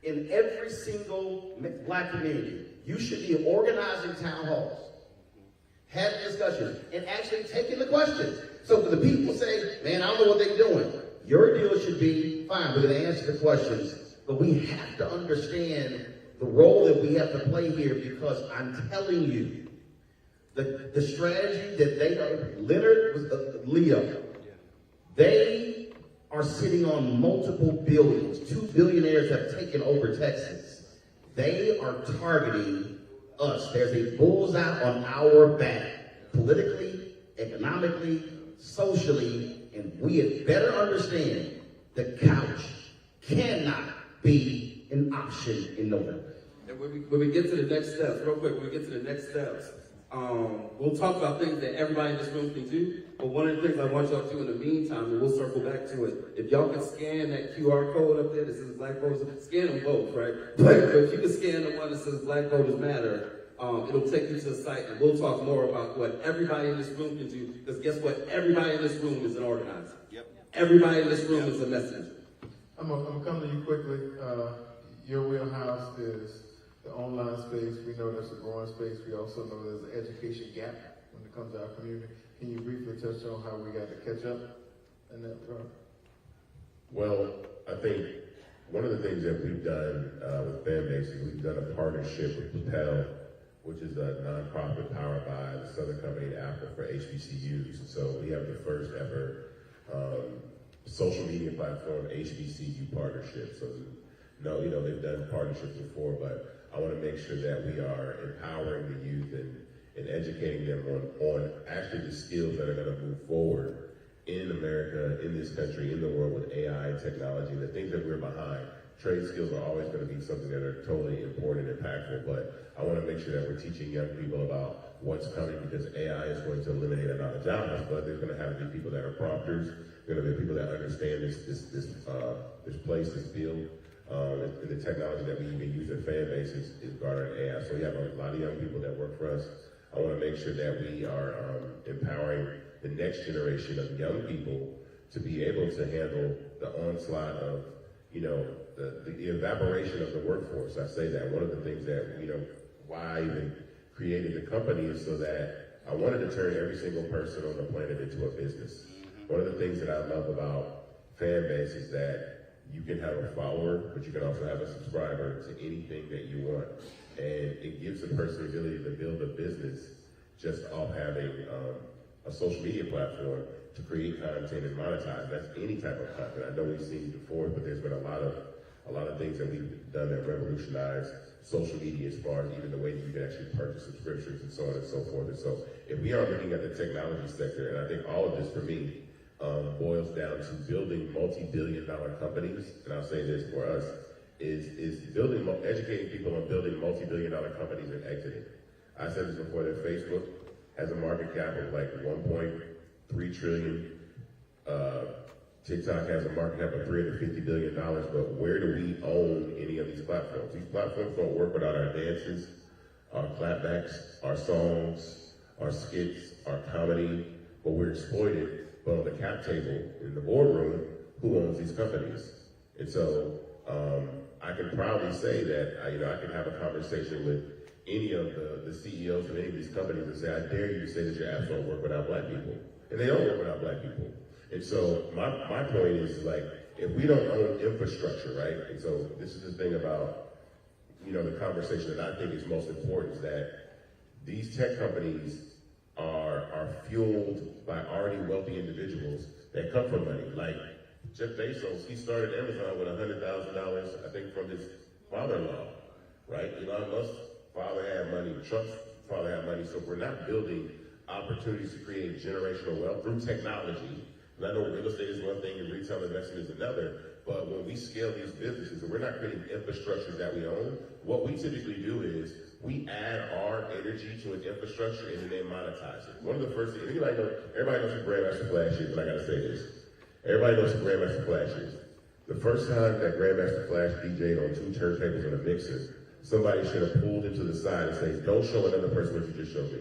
in every single black community, you should be organizing town halls, having discussions, and actually taking the questions. So for the people say, man, I don't know what they're doing. Your deal should be, fine, we're going to answer the questions, but we have to understand the role that we have to play here, because I'm telling you, the strategy that they are, Leo, they are sitting on multiple billions. 2 billionaires have taken over Texas. They are targeting us. There's a bullseye on our back, politically, economically, socially, and we had better understand the couch cannot be an option in November. And when we get to the next steps, real quick, when we get to the next steps, we'll talk about things that everybody in this room can do, but one of the things I want y'all to do in the meantime, and we'll circle back to it, if y'all can scan that QR code up there that says Black Voters, scan them both, right? But if you can scan the one that says Black Voters Matter, it'll take you to the site, and we'll talk more about what everybody in this room can do, because guess what? Everybody in this room is an organizer. Yep. Everybody in this room is a messenger. I'm gonna come to you quickly. Your wheelhouse is the online space. We know there's a growing space. We also know there's an education gap when it comes to our community. Can you briefly touch on how we got to catch up in that regard? Well, I think one of the things that we've done with Fanbase is we've done a partnership with Propel, which is a nonprofit powered by the Southern Company Apple for HBCUs. And so we have the first ever social media platform HBCU partnership. So no, they've done partnerships before, but I want to make sure that we are empowering the youth and educating them on actually the skills that are going to move forward in America, in this country, in the world with AI and technology, the things that we're behind. Trade skills are always going to be something that are totally important and impactful, but I want to make sure that we're teaching young people about what's coming, because AI is going to eliminate a lot of jobs, but there's going to have to be people that are prompters, there are going to be people that understand this place, this field. And the technology that we even use at Fanbase is garnering AI. So we have a lot of young people that work for us. I want to make sure that we are empowering the next generation of young people to be able to handle the onslaught of, the evaporation of the workforce. I say that one of the things that, why I even created the company is so that I wanted to turn every single person on the planet into a business. One of the things that I love about Fanbase is that you can have a follower, but you can also have a subscriber to anything that you want. And it gives the person the ability to build a business just off having a social media platform to create content and monetize. That's any type of content. I know we've seen before, but there's been a lot of things that we've done that revolutionize social media, as far as even the way that you can actually purchase subscriptions and so on and so forth. And so if we are looking at the technology sector, and I think all of this for me boils down to building multi-billion-dollar companies, and I'll say this for us, is educating people on building multi-billion-dollar companies and exiting. I said this before, that Facebook has a market cap of like 1.3 trillion. TikTok has a market cap of $350 billion, but where do we own any of these platforms? These platforms don't work without our dances, our clapbacks, our songs, our skits, our comedy, but we're exploited. But on the cap table, in the boardroom, who owns these companies? And so I can proudly say that I can have a conversation with any of the CEOs of any of these companies and say, I dare you to say that your apps don't work without black people. And they don't work without black people. And so my point is like, if we don't own infrastructure, right? And so this is the thing about, the conversation that I think is most important is that these tech companies are fueled by already wealthy individuals that come from money. Like Jeff Bezos, he started Amazon with $100,000, I think, from his father-in-law, right? Elon Musk's father had money, Trump's father had money, so we're not building opportunities to create generational wealth through technology. And I know real estate is one thing and retail investment is another, but when we scale these businesses and we're not creating infrastructures that we own, what we typically do is we add our energy to an infrastructure and then they monetize it. One of the first things, everybody knows who Grandmaster Flash is, but I gotta say this. Everybody knows who Grandmaster Flash is. The first time that Grandmaster Flash DJ'd on 2 turntables and a mixer, somebody should have pulled him to the side and said, don't show another person what you just showed me.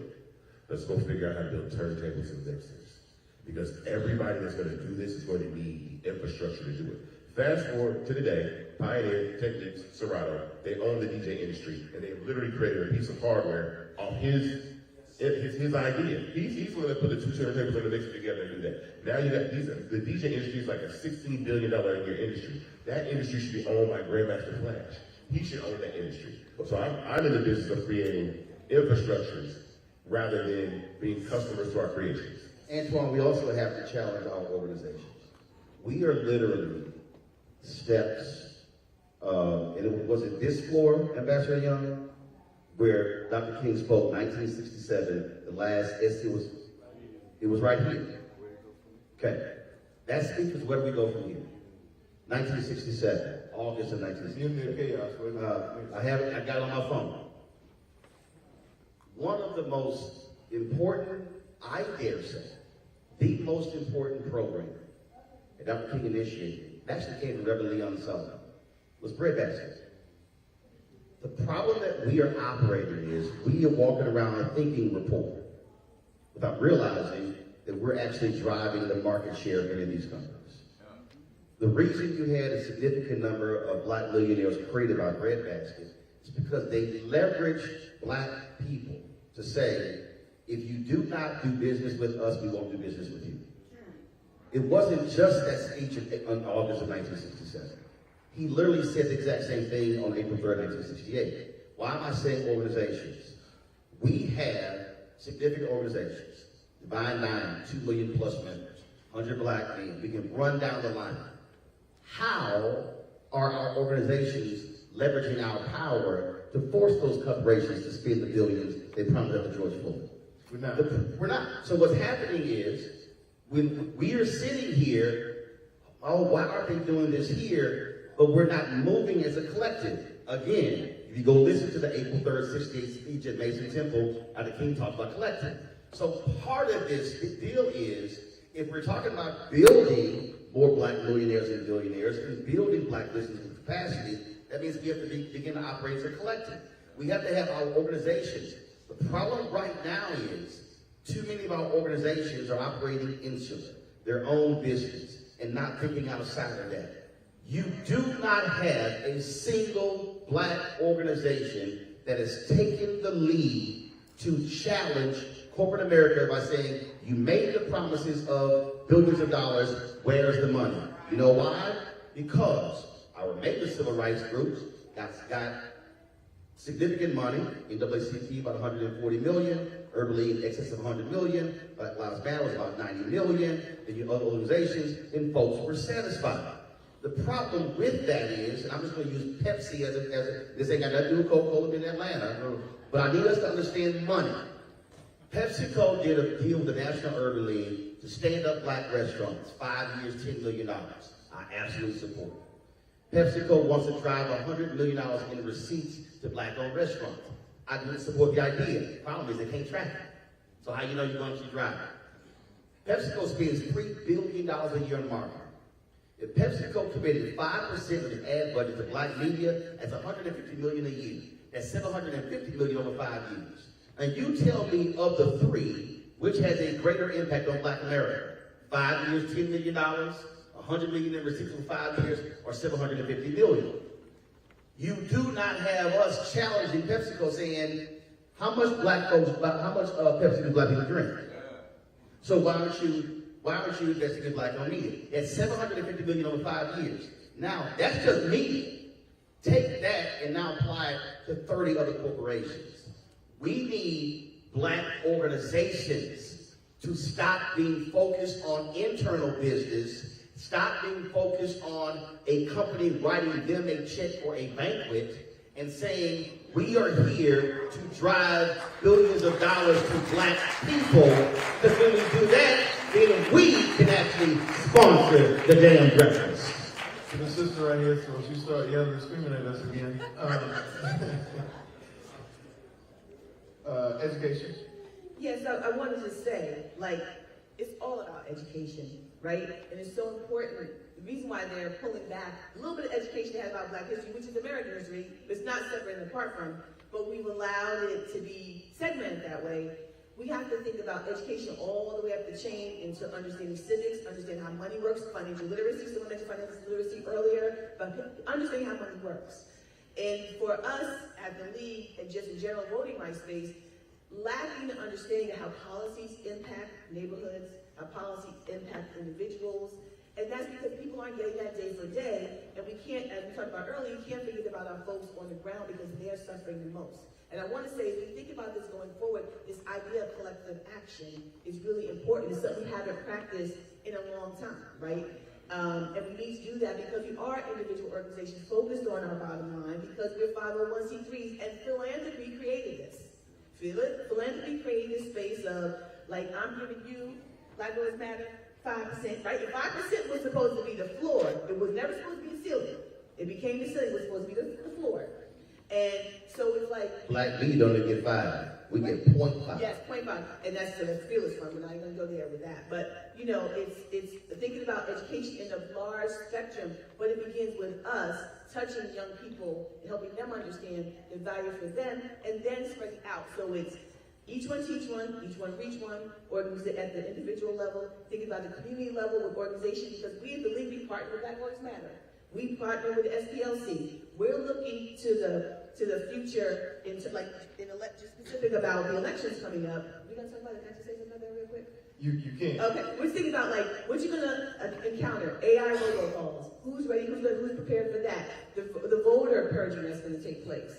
Let's go figure out how to build turntables and mixers. Because everybody that's going to do this is going to need the infrastructure to do it. Fast forward to today, Pioneer, Technics, Serato, they own the DJ industry, and they've literally created a piece of hardware off his idea. He's the one that put the 2 turntables and the mixer together and do that. Now you got the DJ industry is like a $16 billion a year industry. That industry should be owned by Grandmaster Flash. He should own that industry. So I'm in the business of creating infrastructures rather than being customers to our creations. Antoine, we also have to challenge our organizations. We are literally steps, and was it this floor, Ambassador Young, where Dr. King spoke, 1967, the last, it was right here. Okay, that speaks where do we go from here? 1967, August of 1967. I got it on my phone. One of the most important, I dare say, the most important program that Dr. King initiated, actually came from Reverend Leon Sullivan, was breadbasket. The problem that we are operating is we are walking around thinking rapport without realizing that we're actually driving the market share of many of these companies. The reason you had a significant number of black millionaires created by breadbasket is because they leverage black people to say, if you do not do business with us, we won't do business with you. It wasn't just that speech on August of 1967. He literally said the exact same thing on April 3rd, 1968. Why am I saying organizations? We have significant organizations, Divine Nine, 2 million plus members, 100 black men. We can run down the line. How are our organizations leveraging our power to force those corporations to spend the billions they promised at the George Floyd? We're not. So what's happening is, when we are sitting here, oh, why aren't they doing this here? But we're not moving as a collective. Again, if you go listen to the April 3rd, 68 speech at Mason Temple, Dr. King talked about collective. So part of this deal is, if we're talking about building more black millionaires and billionaires and building black business with capacity, that means we have to begin to operate as a collective. We have to have our organizations. The problem right now is too many of our organizations are operating insular, their own business, and not thinking outside of that. You do not have a single black organization that has taken the lead to challenge corporate America by saying, you made the promises of billions of dollars, where's the money? You know why? Because our major civil rights groups got significant money, NAACP about 140 million, Urban League in excess of 100 million, Black Lives Matter was about 90 million, and other organizations, and folks were satisfied. The problem with that is, and I'm just going to use Pepsi as this ain't got nothing to do with Coca-Cola in Atlanta, but I need us to understand money. PepsiCo did a deal with the National Urban League to stand up black restaurants, 5 years, $10 million. I absolutely support it. PepsiCo wants to drive $100 million in receipts to black-owned restaurants. I didn't support the idea. The problem is they can't track it. So how you know you're going to drive it? PepsiCo spends $3 billion a year on marketing. If PepsiCo committed 5% of the ad budget to black media, that's $150 million a year. That's $750 million over 5 years. And you tell me of the three, which has a greater impact on black America? 5 years, $10 million, $100 million in receipts for 5 years, or $750 million? You do not have us challenging PepsiCo saying, how much Pepsi do black people drink? So why aren't you investing in black-owned media? It's $750 billion over 5 years. Now, that's just media. Take that and now apply it to 30 other corporations. We need black organizations to stop being focused on internal business, stop being focused on a company writing them a check for a banquet, and saying, we are here to drive billions of dollars to black people, because when we do that, then we can actually sponsor the damn breakfast. The sister right here, so she started yelling and screaming at us again. Education. Yes, I wanted to say, like, it's all about education, right? And it's so important. The reason why they're pulling back a little bit of education they have about black history, which is American history, it's not separate and apart from, but we've allowed it to be segmented that way. We have to think about education all the way up the chain into understanding civics, understanding how money works, financial literacy. Someone mentioned financial literacy earlier, but understanding how money works. And for us at the league and just in general voting rights space, lacking the understanding of how policies impact neighborhoods, how policies impact individuals, and that's because people aren't getting that day for day, and we can't, as we talked about earlier, you can't forget about our folks on the ground because they're suffering the most. And I want to say, as we think about this going forward, this idea of collective action is really important. It's something we haven't practiced in a long time, right? And we need to do that because we are individual organizations focused on our bottom line, because we're 501c3s, and philanthropy created this. Philanthropy created this space of, like, I'm giving you, Black Lives Matter, 5%, right? If 5% was supposed to be the floor, it was never supposed to be the ceiling. It became the ceiling, it was supposed to be the floor. And so it's like... Black lead don't get 5. We get 0.5. Yes, 0.5. And that's the fearless one. We're not even going to go there with that. But, you know, it's thinking about education in a large spectrum, but it begins with us touching young people and helping them understand the value for them, and then spreading out. So it's each one teach one, each one reach one, or at the individual level, thinking about the community level with organizations, because we at the League, we partner with Black Lives Matter. We partner with the SPLC. We're looking to the future, just specific about the elections coming up. We gonna talk about it? Can I just say something about that real quick? You can. Okay, we're thinking about, like, what you're gonna encounter. AI robocalls. Who's ready? Who's prepared for that? The voter purging that's gonna take place.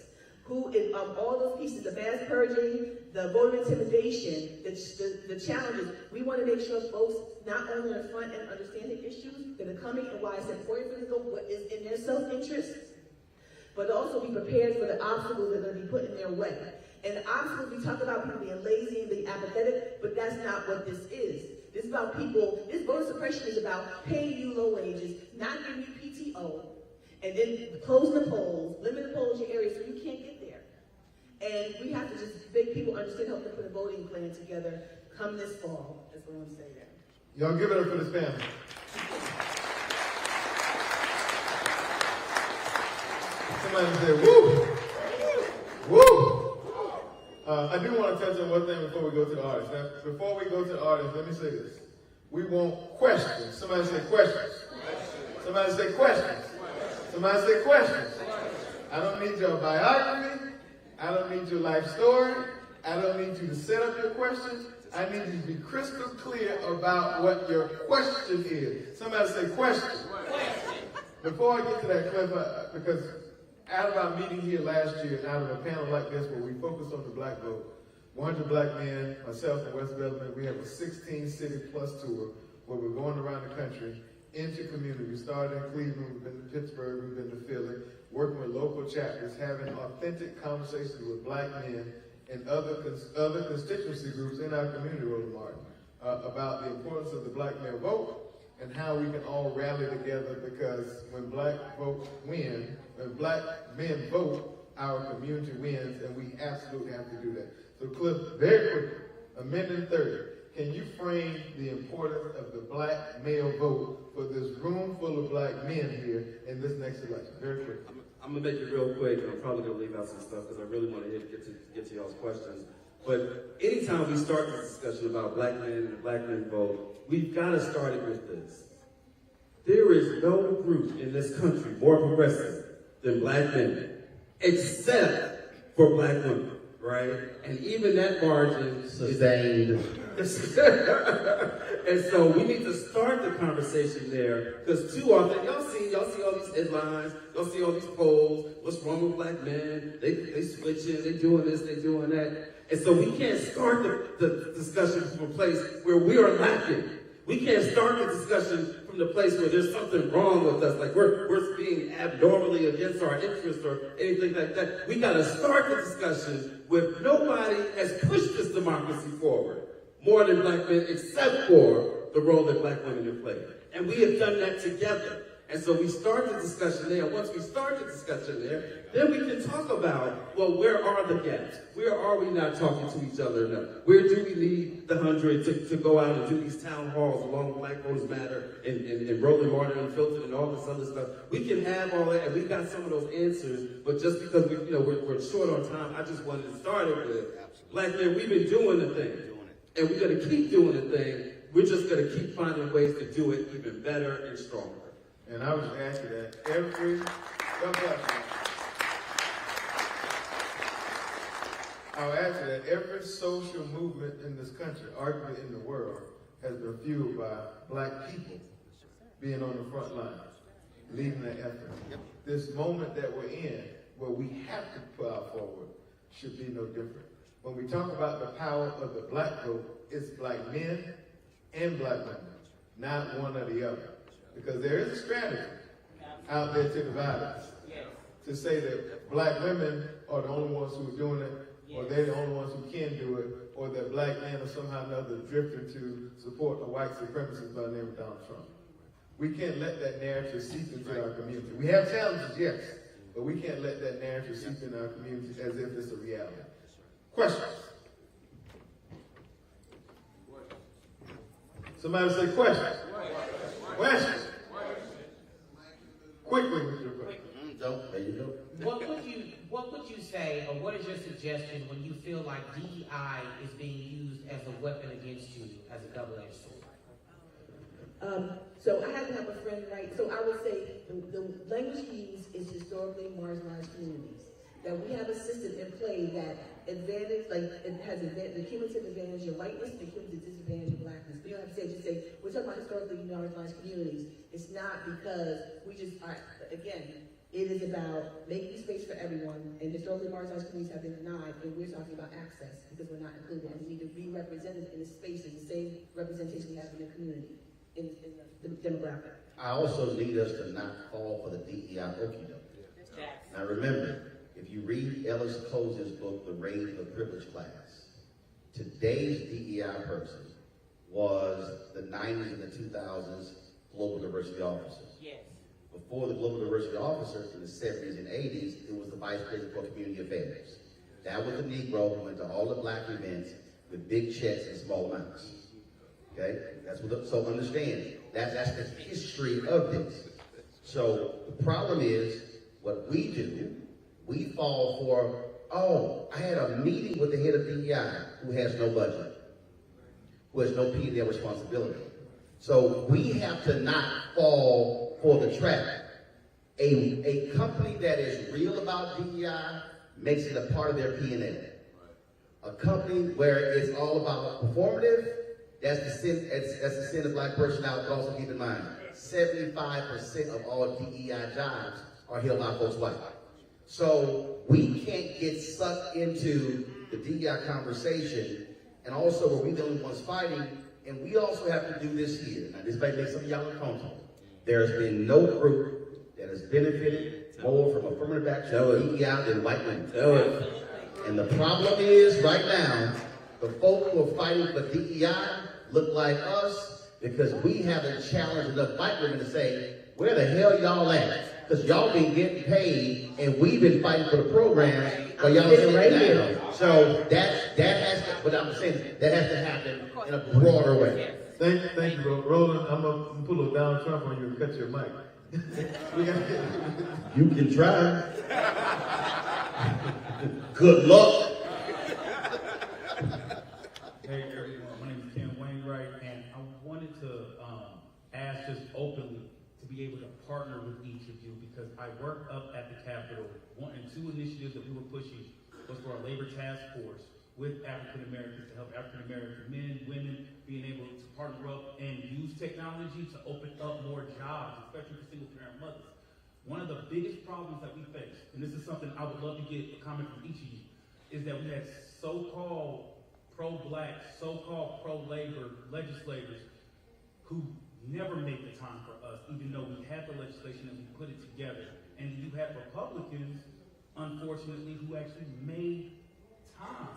Who is all those pieces, the mass purging, the voter intimidation, the challenges. We want to make sure folks not only in the front end understand the issues that are coming and why it's important for them to go, what is in their self-interest, but also be prepared for the obstacles that are going to be put in their way. And the obstacles, we talk about people being lazy and being apathetic, but that's not what this is. This is about people, this voter suppression is about paying you low wages, not giving you PTO, and then closing the polls, limiting the polls in your area so you can't get there. And we have to just make people understand, help them put a voting plan together come this fall. That's what I'm going to say there. Y'all give it up for this family. Somebody say, woo! Woo! I do want to touch on one thing before we go to the artists. Now, before we go to the artists, let me say this. We want questions. Somebody say questions. Somebody say questions. Somebody say questions. I don't need your biography. I don't need your life story. I don't need you to set up your questions. I need you to be crystal clear about what your question is. Somebody say question. Before I get to that, Cliff, because out of our meeting here last year, and out of a panel like this where we focused on the black vote, 100 black men, myself and West Bellarmine, we have a 16-city plus tour where we're going around the country into community. We started in Cleveland, we've been to Pittsburgh, we've been to Philly, working with local chapters, having authentic conversations with black men and other constituency groups in our community, Rosa Martin, about the importance of the black male vote and how we can all rally together, because when black folks win, when black men vote, our community wins, and we absolutely have to do that. So Cliff, very quickly, a minute and 30, can you frame the importance of the black male vote for this room full of black men here in this next election? Very quick. I'm gonna make it real quick, and I'm probably gonna leave out some stuff because I really want to get to y'all's questions. But anytime we start this discussion about black men and the black men vote, we've got to start it with this. There is no group in this country more progressive than black men, except for black women, right? And even that margin Sustained. And so we need to start the conversation there, because too often, y'all see all these headlines, y'all see all these polls, what's wrong with black men, they switching, they doing this, they doing that. And so we can't start the discussion from a place where we are lacking. We can't start the discussion from the place where there's something wrong with us, like we're being abnormally against our interests or anything like that. We gotta start the discussion with nobody has pushed this democracy forward more than black men, except for the role that black women have played. And we have done that together. And so we start the discussion there. Once we start the discussion there, then we can talk about, well, where are the gaps? Where are we not talking to each other enough? Where do we need the 100 to go out and do these town halls along with Black Voters Matter and Rolling Water Unfiltered and all this other stuff? We can have all that, and we got some of those answers, but just because we're short on time, I just wanted to start it with, black men, we've been doing the thing, and we're gonna keep doing the thing. We're just gonna keep finding ways to do it even better and stronger. And I was asking that every social movement in this country, arguably in the world, has been fueled by black people being on the front line, leading the effort. This moment that we're in, where we have to plow forward, should be no different. When we talk about the power of the black vote, it's black men and black women, not one or the other. Because there is a strategy out there to divide us. To say that black women are the only ones who are doing it, or they're the only ones who can do it, or that black men are somehow or another drifting to support a white supremacist by the name of Donald Trump. We can't let that narrative seep into our community. We have challenges, yes, but we can't let that narrative seep into our community as if it's a reality. Questions? Somebody say questions. Questions. Quickly with your question. There you go. What would you say, or what is your suggestion when you feel like DEI is being used as a weapon against you as a double-edged sword? So I happen to have a friend, right? So I would say the language used is historically marginalized communities. That we have a system in play that has the cumulative advantage of whiteness and the cumulative disadvantage of blackness. We don't have to just say, we're talking about historically marginalized communities. It's not because we just are, again, it is about making space for everyone, and historically marginalized communities have been denied, and we're talking about access because we're not included, and we need to be represented in the space in the same representation we have in the community, in the demographic. I also need us to not fall for the DEI okey-doke. Now remember, if you read Ellis Cose's book, The Rage of the Privileged Class, today's DEI person was the 90s and the 2000s global diversity officer. Yes. Before the global diversity officer in the 70s and 80s, it was the vice president for community affairs. That was the Negro who went to all the black events with big checks and small amounts. Okay? So understand, that's the history of this. So the problem is, what we do, we fall for, oh, I had a meeting with the head of DEI who has no budget, who has no P&L responsibility. So we have to not fall for the trap. A company that is real about DEI makes it a part of their P&L. A company where it's all about performative, that's the sin of black personality. But also keep in mind, 75% of all DEI jobs are held by folks white. So we can't get sucked into the DEI conversation, and also where we the only ones fighting, and we also have to do this here. Now this might make some of y'all uncomfortable. There's been no group that has benefited more from affirmative action DEI than white women. And the problem is, right now, the folk who are fighting for DEI look like us because we haven't challenged enough white women to say, where the hell y'all at? Because y'all been getting paid, and we've been fighting for the program, but y'all sitting right here. So that has to, but I'm saying that has to happen in a broader way. Thank you, Roland. I'm gonna pull a Donald Trump on you and cut your mic. You can try. Good luck. Hey, my name is Ken Wainwright, and I wanted to ask just openly to be able to partner with each of you because I worked up at the Capitol. One and two initiatives that we were pushing was for a labor task force with African Americans to help African American men, women being able to partner up and use technology to open up more jobs, especially for single parent mothers. One of the biggest problems that we face, and this is something I would love to get a comment from each of you, is that we had so-called pro-black, so-called pro-labor legislators who never made the time for us, even though we had the legislation and we put it together. And you had Republicans, unfortunately, who actually made time.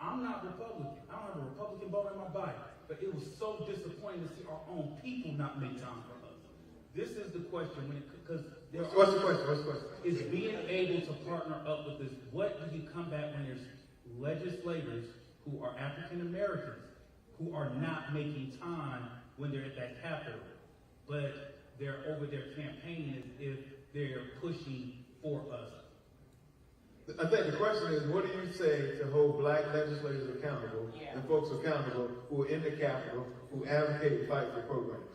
I'm not Republican. I don't have a Republican vote in my body. But it was so disappointing to see our own people not make time for us. This is the question, because What's the question? is being able to partner up with this. What do you combat when there's legislators who are African Americans who are not making time when they're at that Capitol, but they're over there campaigning as if they're pushing for us? I think the question is, what do you say to hold black legislators accountable and folks accountable who are in the Capitol, who advocate and fight for programs?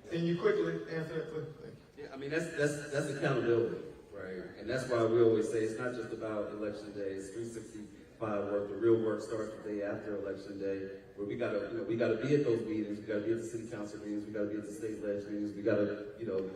Can you quickly answer that, please? Yeah, I mean, that's accountability, right? And that's why we always say it's not just about election day, it's 365 work. The real work starts the day after election day, where we gotta be at those meetings, we gotta be at the city council meetings, we gotta be at the state leg meetings, we gotta,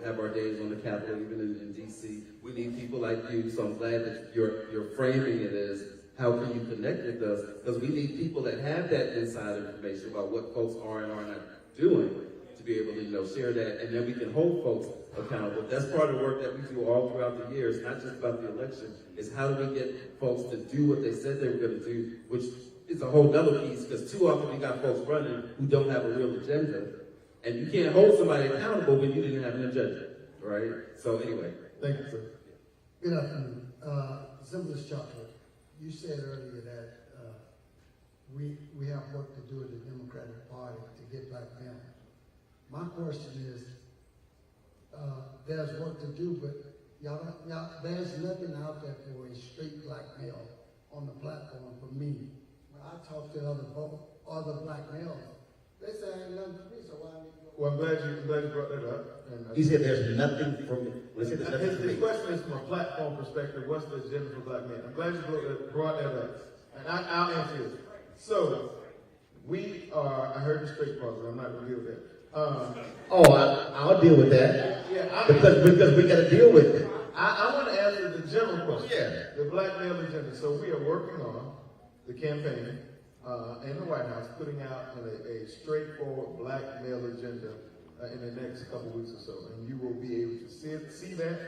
have our days on the Capitol, even in DC. We need people like you, so I'm glad that you're framing it as how can you connect with us, because we need people that have that inside information about what folks are and are not doing, to be able to, share that, and then we can hold folks accountable. That's part of the work that we do all throughout the year. It's not just about the election. It's how do we get folks to do what they said they were going to do, which is a whole other piece, because too often we got folks running who don't have a real agenda, and you can't hold somebody accountable when you didn't have an agenda, right? So anyway. Thank you, sir. Good afternoon. Simplest chocolate. You said earlier that we have work to do at the Democratic Party to get black families. My question is, there's work to do, but there's nothing out there for a straight black male on the platform for me. When I talk to other black males, they say ain't nothing for me, so why need to go? Well, I'm glad you brought that up. He said there's nothing from, His question is from a platform perspective, what's the agenda for black men? I'm glad you brought that up. And I'll answer it. So, we are, I heard the straight part, but I'm not going to deal with that. I'll deal with that. Yeah, because we got to deal with it. I want to answer the general question. Yeah. The black male agenda. So we are working on the campaign in the White House, putting out a straightforward black male agenda in the next couple weeks or so. And you will be able to see that,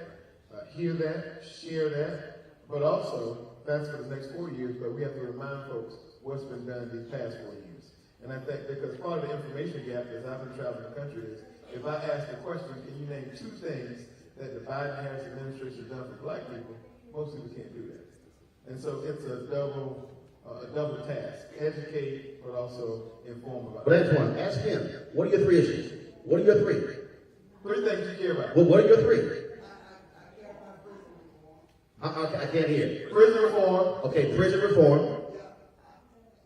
hear that, share that, but also that's for the next 4 years, but we have to remind folks what's been done these past 4 years. And I think because part of the information gap as I've been traveling the country is, if I ask the question, can you name 2 things that the Biden-Harris administration has done for black people, most people can't do that. And so it's a double task, educate, but also inform about it. But Antoine, ask him, what are your 3 issues? What are your 3? 3 things you care about. Well, what are your 3? I can't hear. Prison reform. Okay, prison reform.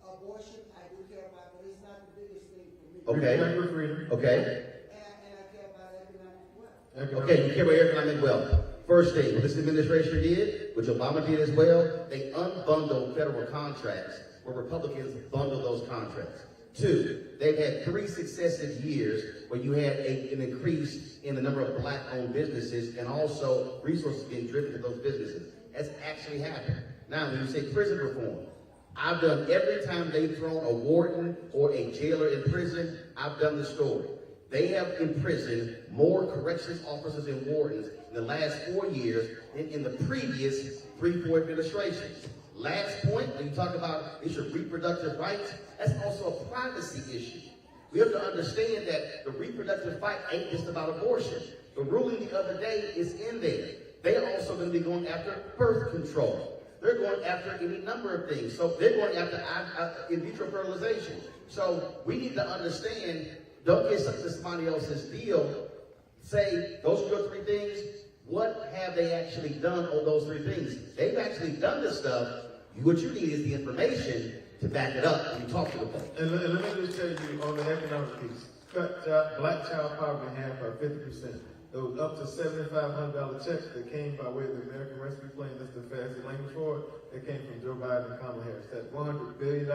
Abortion, I do care about, but it's not the biggest thing for me. Okay. Reproductive freedom. Okay. And I care about economic wealth. Okay, you care about economic wealth. First thing, what this administration did, which Obama did as well, they unbundled federal contracts where Republicans bundled those contracts. 2, they've had 3 successive years where you had an increase in the number of black-owned businesses and also resources being driven to those businesses. That's actually happened. Now, when you say prison reform, I've done every time they've thrown a warden or a jailer in prison, I've done the story. They have imprisoned more corrections officers and wardens in the last 4 years than in the previous 3-4 administrations. Last point, when you talk about issue of reproductive rights, that's also a privacy issue. We have to understand that the reproductive fight ain't just about abortion. The ruling the other day is in there. They are also going to be going after birth control. They're going after any number of things. So they're going after in vitro fertilization. So we need to understand, don't get something to somebody else's deal. Say, those are your 3 things. What have they actually done on those 3 things? They've actually done this stuff. What you need is the information to back it up when you talk to the folks. And let me just tell you on the economic piece, cut black child poverty in half by 50%. It was up to $7,500 checks that came by way of the American Rescue Plan. That's the fastest language for it. That came from Joe Biden and Kamala Harris. That $100 billion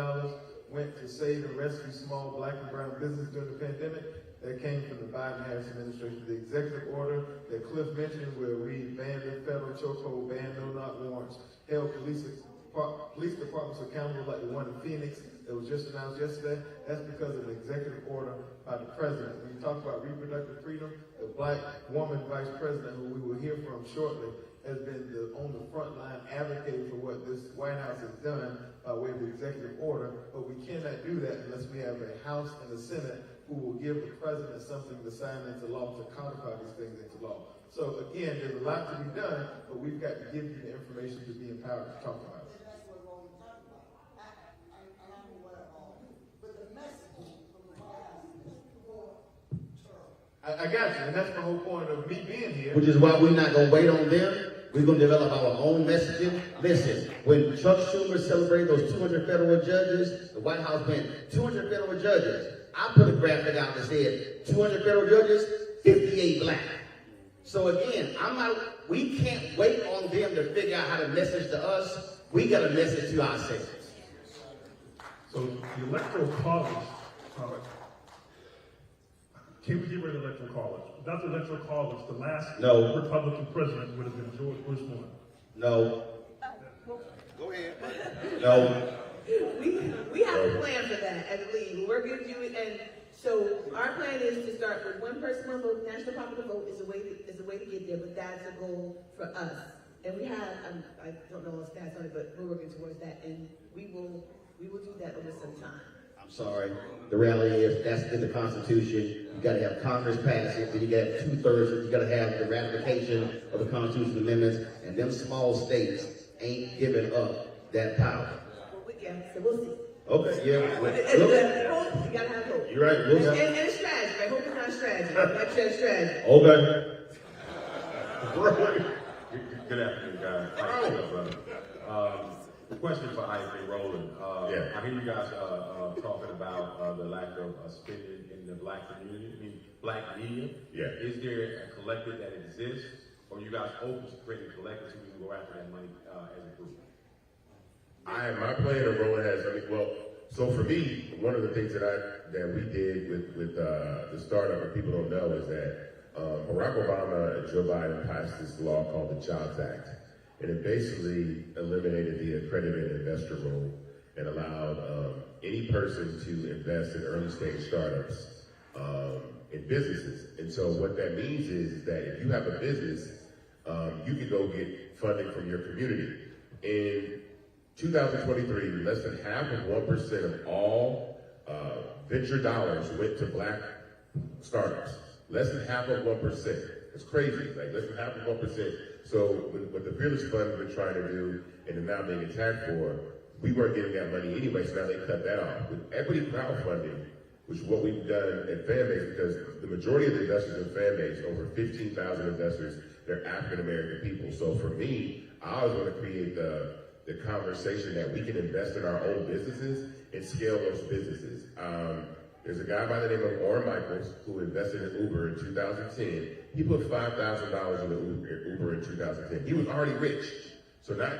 went to save and rescue small black and brown businesses during the pandemic. That came from the Biden-Harris administration. The executive order that Cliff mentioned, where we banned the federal chokehold, banned no-knock warrants, held police departments accountable like the one in Phoenix that was just announced yesterday. That's because of an executive order by the president. When you talk about reproductive freedom, the black woman vice president, who we will hear from shortly, has been on the front line advocating for what this White House has done by way of the executive order. But we cannot do that unless we have a House and a Senate who will give the president something to sign into law to codify these things into law. So again, there's a lot to be done, but we've got to give you the information to be empowered to talk about it. That's what we're talking about. And I'm aware of all of it. But the messaging from the White House is for terror. I got you, and that's the whole point of me being here. Which is why we're not going to wait on them. We're going to develop our own messaging. Listen, when Chuck Schumer celebrated those 200 federal judges, the White House went, 200 federal judges. I put a graphic out that said 200 federal judges, 58 black. So again, we can't wait on them to figure out how to message to us. We got to message to ourselves. So the electoral college, can we get rid of the electoral college? Without the electoral college, the last Republican president would have been George Bush 1. No. Go ahead. No. We have a plan for that as a league. We're going to do it, and so our plan is to start with one person, one vote. National popular vote is a way to get there, but that's a goal for us. And we have, I don't know all the stats on it, but we're working towards that, and we will do that over some time. I'm sorry. The reality is that's in the Constitution. You got to have Congress pass it, then you got to have 2/3. You got to have the ratification of the Constitutional amendments, and them small states ain't giving up that power. So we'll see. Okay, yeah. Hope, you gotta have hope. You're right. We'll see. And it's strategy, right? Hope is not strategy. That's strategy. Okay. Good afternoon, guys. Thank you, brother. The question for Ike and Roland. I hear you guys talking about the lack of spending in the black community, black media. Yeah. Is there a collective that exists, or are you guys open to creating a collective so we can go after that money as a group? My plan of Roland has, so for me, one of the things that we did with the startup, what people don't know, is that Barack Obama and Joe Biden passed this law called the Jobs Act, and it basically eliminated the accredited investor rule and allowed any person to invest in early stage startups in businesses. And so what that means is that if you have a business, you can go get funding from your community. In 2023, less than half of 1% of all venture dollars went to black startups. Less than half of 1%. It's crazy, like less than half of 1%. So what the Fearless Fund has been trying to do and is now being attacked for, we weren't getting that money anyway, so now they cut that off. With equity crowdfunding, which is what we've done at Fanbase, because the majority of the investors in Fanbase, over 15,000 investors, they're African American people. So for me, I always want to create the conversation that we can invest in our own businesses and scale those businesses. There's a guy by the name of Orrin Michaels who invested in Uber in 2010. He put $5,000 in the Uber in 2010. He was already rich. So not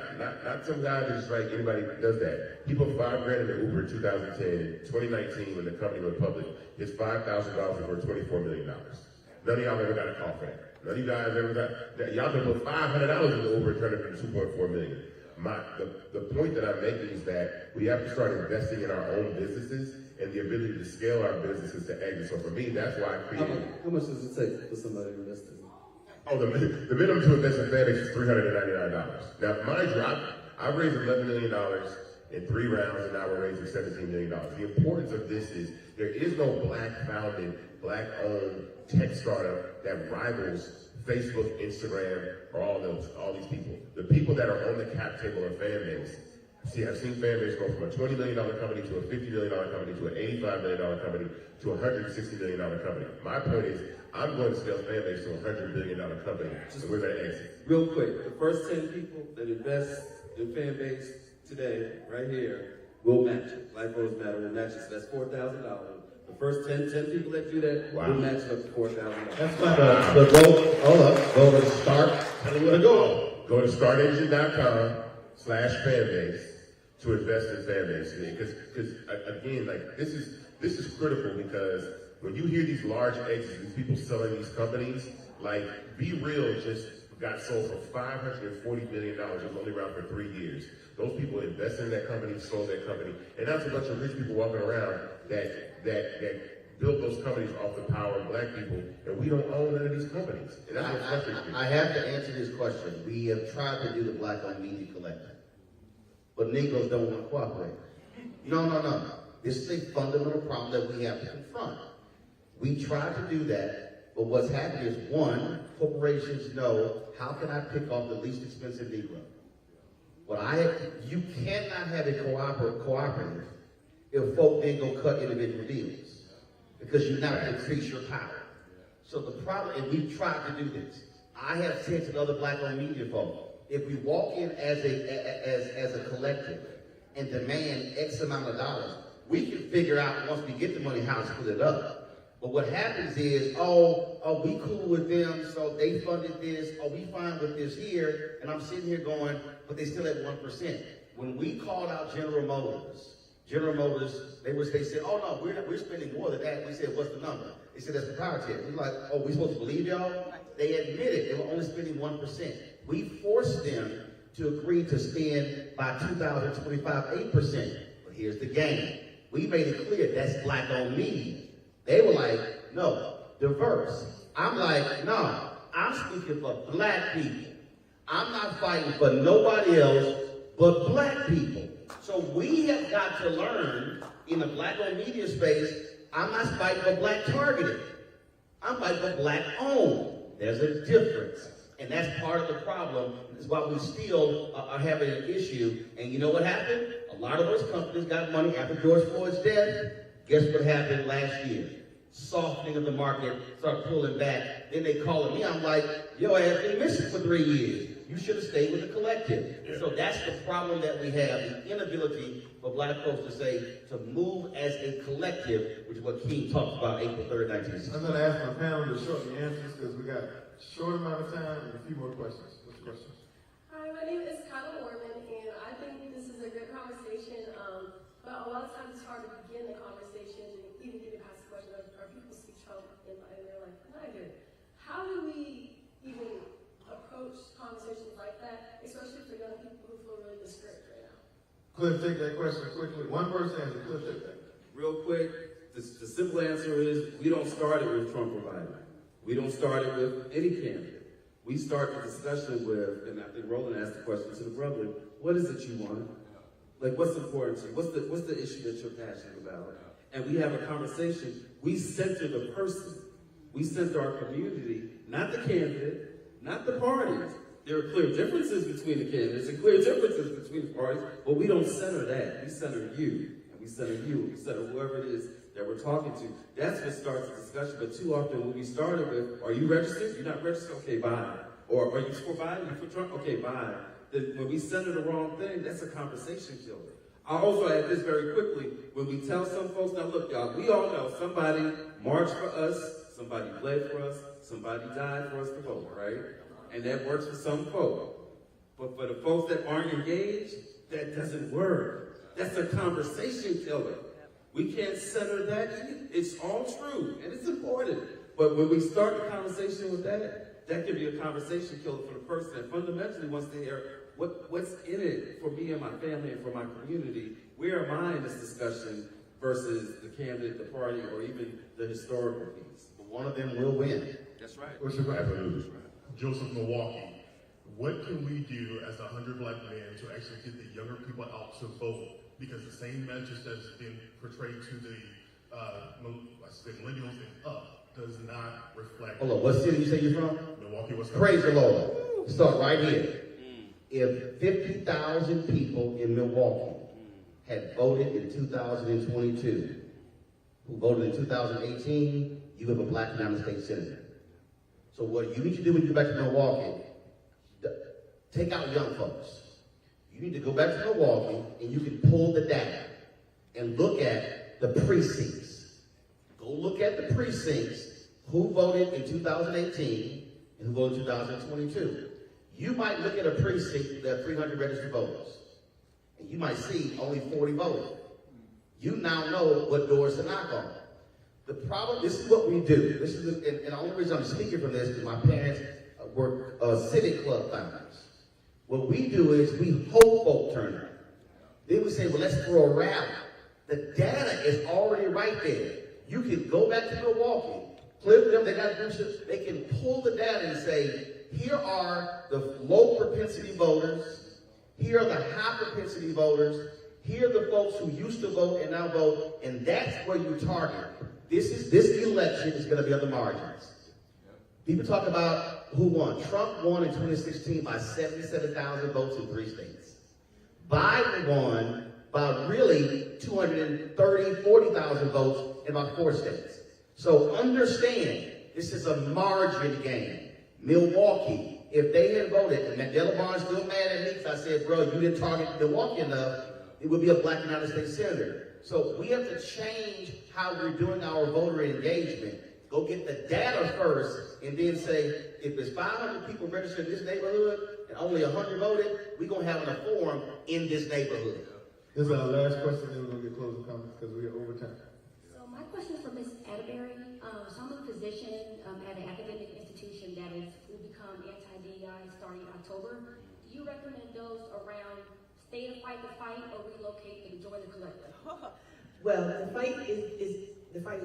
some guy that's like anybody does that. He put $5,000 in the Uber in 2010. In 2019, when the company went public, his $5,000 was worth $24 million. None of y'all ever got a call for that. None of you guys ever got, y'all can put $500 in the Uber and turn it into $2.4 million. The point that I'm making is that we have to start investing in our own businesses and the ability to scale our businesses to exit. So for me, that's why I created. How much does it take for somebody to invest in? Oh, the minimum to invest in Fanbase is $399. Now, mind you, I've raised $11 million in 3 rounds, and now we're raising $17 million. The importance of this is there is no black-founded, black-owned tech startup that rivals Facebook, Instagram, or all these people. The people that are on the cap table of Fanbase. See, I've seen Fanbase go from a $20 million company to a $50 million company to an $85 million company to a $160 million company. My point is, I'm going to scale Fanbase to a $100 billion company, and we're going to exit. Real quick, the first 10 people that invest in Fanbase today, right here, will match it. Black Rose Matter will match it. So that's $4,000. The first 10 people that do that, Wow. will match up to $4,000. That's fine. But go to start. Tell them where to go. Go to startengine.com/fanbase to invest in fanbase. Because again, like this is critical, because when you hear these large exits, these people selling these companies, like Be Real just got sold for $540 million. It was only around for 3 years. Those people invested in that company, sold that company, and that's a bunch of rich people walking around that built those companies off the power of black people, and we don't own none of these companies. And that's what frustrates me. I have to answer this question. We have tried to do the Black-owned media collective, but Negroes don't want to cooperate. No. This is a fundamental problem that we have to confront. We try to do that, but what's happening is, one, corporations know, how can I pick off the least expensive Negro? You cannot have a cooperative if folk then go cut individual deals, because you're not going to increase your power. So the problem, and we've tried to do this. I have said to the other black-owned media folk, if we walk in as a collective and demand X amount of dollars, we can figure out once we get the money how to split it up. But what happens is, we cool with them, so they funded this, we fine with this here, and I'm sitting here going, but they still at 1%. When we called out General Motors, they said, oh no, we're spending more than that. We said, what's the number? They said, that's proprietary. We were like, oh, we supposed to believe y'all? They admitted they were only spending 1%. We forced them to agree to spend by 2025, 8%. But here's the game. We made it clear that's black-owned media. They were like, no, diverse. I'm like, no, I'm speaking for black people. I'm not fighting for nobody else but black people. So we have got to learn in the black-owned media space, I'm not fighting for black targeted. I'm fighting for black-owned. There's a difference. And that's part of the problem. That's why we still are having an issue. And you know what happened? A lot of those companies got money after George Floyd's death. Guess what happened last year? Softening of the market, start pulling back. Then they calling me. I'm like, your ass been missing for 3 years. You should have stayed with the collective. Yeah. So that's the problem that we have, the inability for black folks to say, to move as a collective, which is what King talked about April 3rd, 1960. I'm going to ask my panel to shorten the answers because we got a short amount of time and a few more questions. What's the question? Hi, my name is Kyla Mormon, and I think this is a good conversation, but a lot of times it's hard to begin the conversation and even get past the question of, are people see Trump and they're like, neither. How do we even approach conversations like that, especially for young people who feel really discouraged right now? Cliff, take that question quickly. One person answer. Cliff, take that. Real quick, the simple answer is, we don't start it with Trump or Biden. We don't start it with any candidate. We start the discussion with, and I think Roland asked the question to the brother, what is it you want? Like, what's important to you? What's the issue that you're passionate about? And we have a conversation. We center the person. We center our community, not the candidate, not the parties. There are clear differences between the candidates and clear differences between the parties, but we don't center that. We center you, and we center you, we center whoever it is that we're talking to. That's what starts the discussion. But too often when we started with, are you registered? You're not registered? Okay, bye. Or are you for Biden? You for Trump? Okay, bye. Then when we center the wrong thing, that's a conversation killer. I'll also add this very quickly. When we tell some folks, now look, y'all, we all know somebody marched for us, somebody bled for us, somebody died for us to vote, right? And that works for some folks. But for the folks that aren't engaged, that doesn't work. That's a conversation killer. We can't center that in. It's all true, and it's important. But when we start the conversation with that, that can be a conversation killer for the person that fundamentally wants to hear what's in it for me and my family and for my community. Where am I in this discussion versus the candidate, the party, or even the historical piece? But one of them will win. That's right. What's your question? Joseph, Milwaukee. What can we do as 100 black men to actually get the younger people out to vote? Because the same message that's been portrayed to the millennials and up does not reflect. Hold on, what city you say you're from? Milwaukee, Wisconsin. Praise the Lord. Start right here. If 50,000 people in Milwaukee had voted in 2022, who voted in 2018, you have a black United States Senator. So what you need to do when you get back to Milwaukee, take out young folks. You need to go back to Milwaukee and you can pull the data and look at the precincts. Go look at the precincts, who voted in 2018 and who voted in 2022. You might look at a precinct that 300 registered voters, and you might see only 40 voted. You now know what doors to knock on. The problem, this is what we do. This is and the only reason I'm speaking from this is my parents were civic club founders. What we do is we hope folk turn out. Then we say, well, let's throw a rally. The data is already right there. You can go back to Milwaukee, clip them, they got groups, they can pull the data and say, here are the low propensity voters, here are the high propensity voters, here are the folks who used to vote and now vote, and that's where you target. This election is going to be on the margins. People talk about who won. Trump won in 2016 by 77,000 votes in 3 states. Biden won by really 40,000 votes in about 4 states. So understand, this is a margin game. Milwaukee, if they had voted, and Mandela Barnes still mad at me because I said, bro, you didn't target Milwaukee enough, it would be a black United States senator. So we have to change how we're doing our voter engagement. Go get the data first, and then say, if there's 500 people registered in this neighborhood and only 100 voted, we're going to have a forum in this neighborhood. This is our last question, then we're going to get closing comments because we're over time. So my question is for Ms. Atterbury. So I'm a physician at an academic institution that will become anti-DEI starting in October. Do you recommend those around stay and fight the fight or relocate and join the collective? Well, the fight is the fight,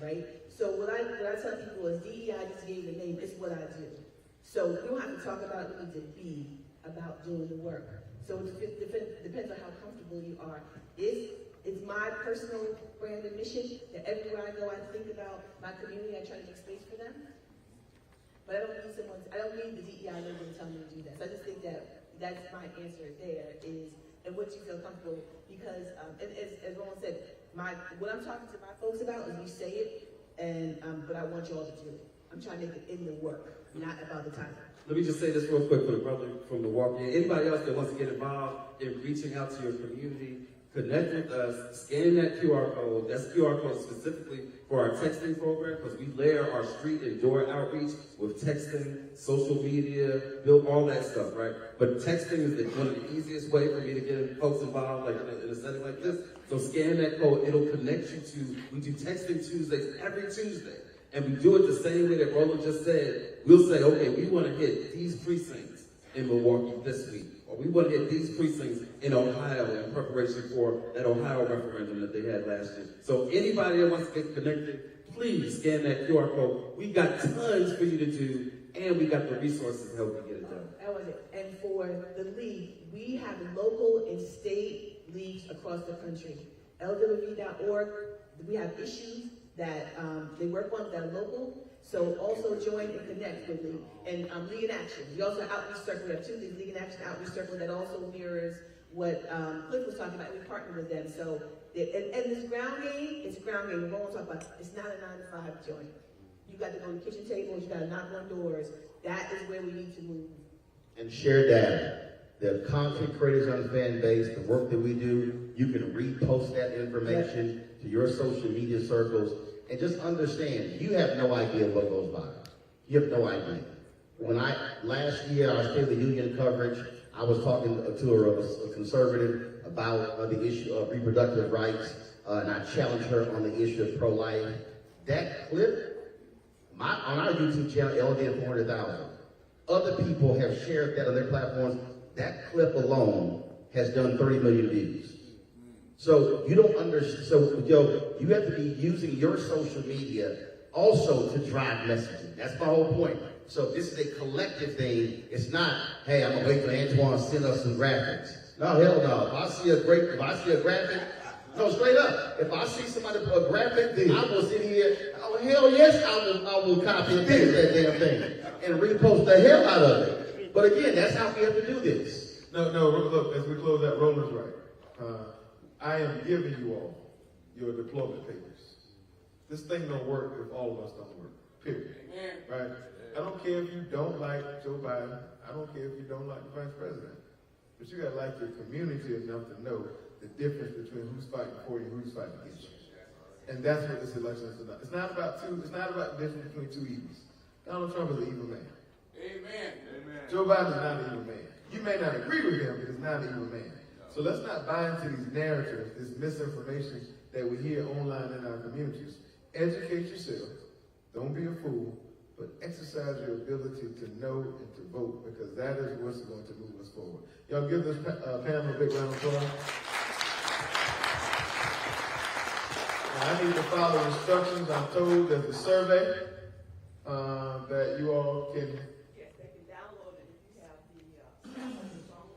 right? So what I tell people is DEI just gave the name, it's what I do. So we don't have to talk about it, we need to be about doing the work. So it depends on how comfortable you are. It's my personal brand and mission that everywhere I go, I think about my community, I try to make space for them. But I don't need the DEI label to tell me to do that. So I just think that's my answer there is, and what you feel comfortable, because, as Ron said, what I'm talking to my folks about is we say it, but I want you all to do it. I'm trying to make it in the work, not about the title. Let me just say this real quick for the brother from Milwaukee. Anybody else that wants to get involved in reaching out to your community, connect with us, scan that QR code. That's QR code specifically for our texting program, because we layer our street and door outreach with texting, social media, build all that stuff, right? But texting is one of the easiest way for me to get folks involved, like in a setting like this. So scan that code. It'll connect you to, we do texting Tuesdays every Tuesday. And we do it the same way that Roland just said. We'll say, okay, we want to hit these precincts in Milwaukee this week. Or we want to hit these precincts in Ohio in preparation for that Ohio referendum that they had last year. So anybody that wants to get connected, please scan that QR code. We got tons for you to do, and we got the resources to help you get it done. That was it. And for the league, we have local and state leagues across the country. LWV.org, we have issues that they work on that are local. So also join and connect with League. And League in Action. We also have Outreach Circle. We have 2 League in Action Outreach Circle that also mirrors what Cliff was talking about. We partner with them. So, and this ground game, it's a ground game. We're going to talk about it's not a 9-to-5 joint. You got to go to kitchen tables. You got to knock on doors. That is where we need to move. And share data. The content creators on the fan base, the work that we do, you can repost that information to your social media circles. And just understand, you have no idea what goes by. You have no idea. When last year, our State of the Union coverage, I was talking to a conservative about the issue of reproductive rights, and I challenged her on the issue of pro-life. That clip, on our YouTube channel, LDN 400,000, other people have shared that on their platforms. That clip alone has done 30 million views. So you don't understand. So you have to be using your social media also to drive messaging. That's my whole point. So this is a collective thing. It's not, hey, I'm gonna wait for Antoine to send us some graphics. No, hell no. If I see a graphic, no, straight up. If I see somebody put a graphic, then I will sit here. Oh hell yes, I will copy and paste that damn thing and repost the hell out of it. But again, that's how we have to do this. No, look, as we close that, Roland's right. I am giving you all your deployment papers. This thing don't work if all of us don't work, period. Right? I don't care if you don't like Joe Biden. I don't care if you don't like the vice president. But you gotta like your community enough to know the difference between who's fighting for you and who's fighting against you. And that's what this election is about. It's not about the difference between two evils. Donald Trump is an evil man. Amen. Joe Biden is not an evil man. You may not agree with him, but he's not an evil man. So let's not buy into these narratives, this misinformation that we hear online in our communities. Educate yourself. Don't be a fool, but exercise your ability to know and to vote, because that is what's going to move us forward. Y'all give this panel a big round of applause. Now, I need to follow instructions. I'm told there's a survey that you all can. Yes, they can download it if you have the app on your phone.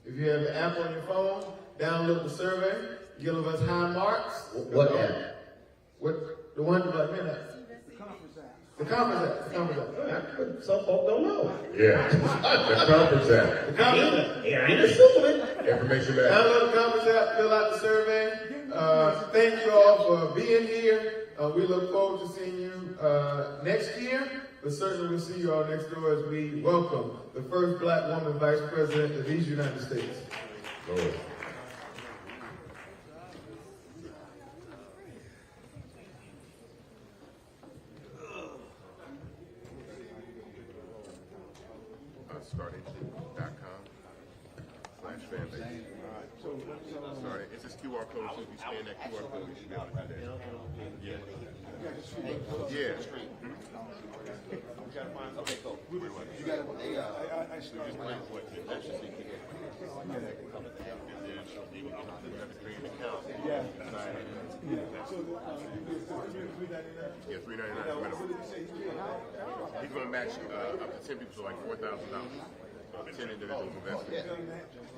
If you have the app on your phone, download the survey. Give us high marks. What app? What the one like man app? The conference app. Some folk don't know. Yeah. The conference app. The conference app. I ain't assuming. Information back. Download the conference app, fill out the survey. Thank you all for being here. We look forward to seeing you next year, but certainly we'll see you all next door as we welcome the first black woman vice president of these United States. Lord. StartHQ.com/fanpage. Sorry, it's this QR code. So if you scan that QR code, you should be able to do that. Yeah. Yeah. Okay, cool. You got what they just what that's just yeah. Yeah, $3.99 minimum. He's going to match up to 10 people, so like $4,000. 10 individuals invested.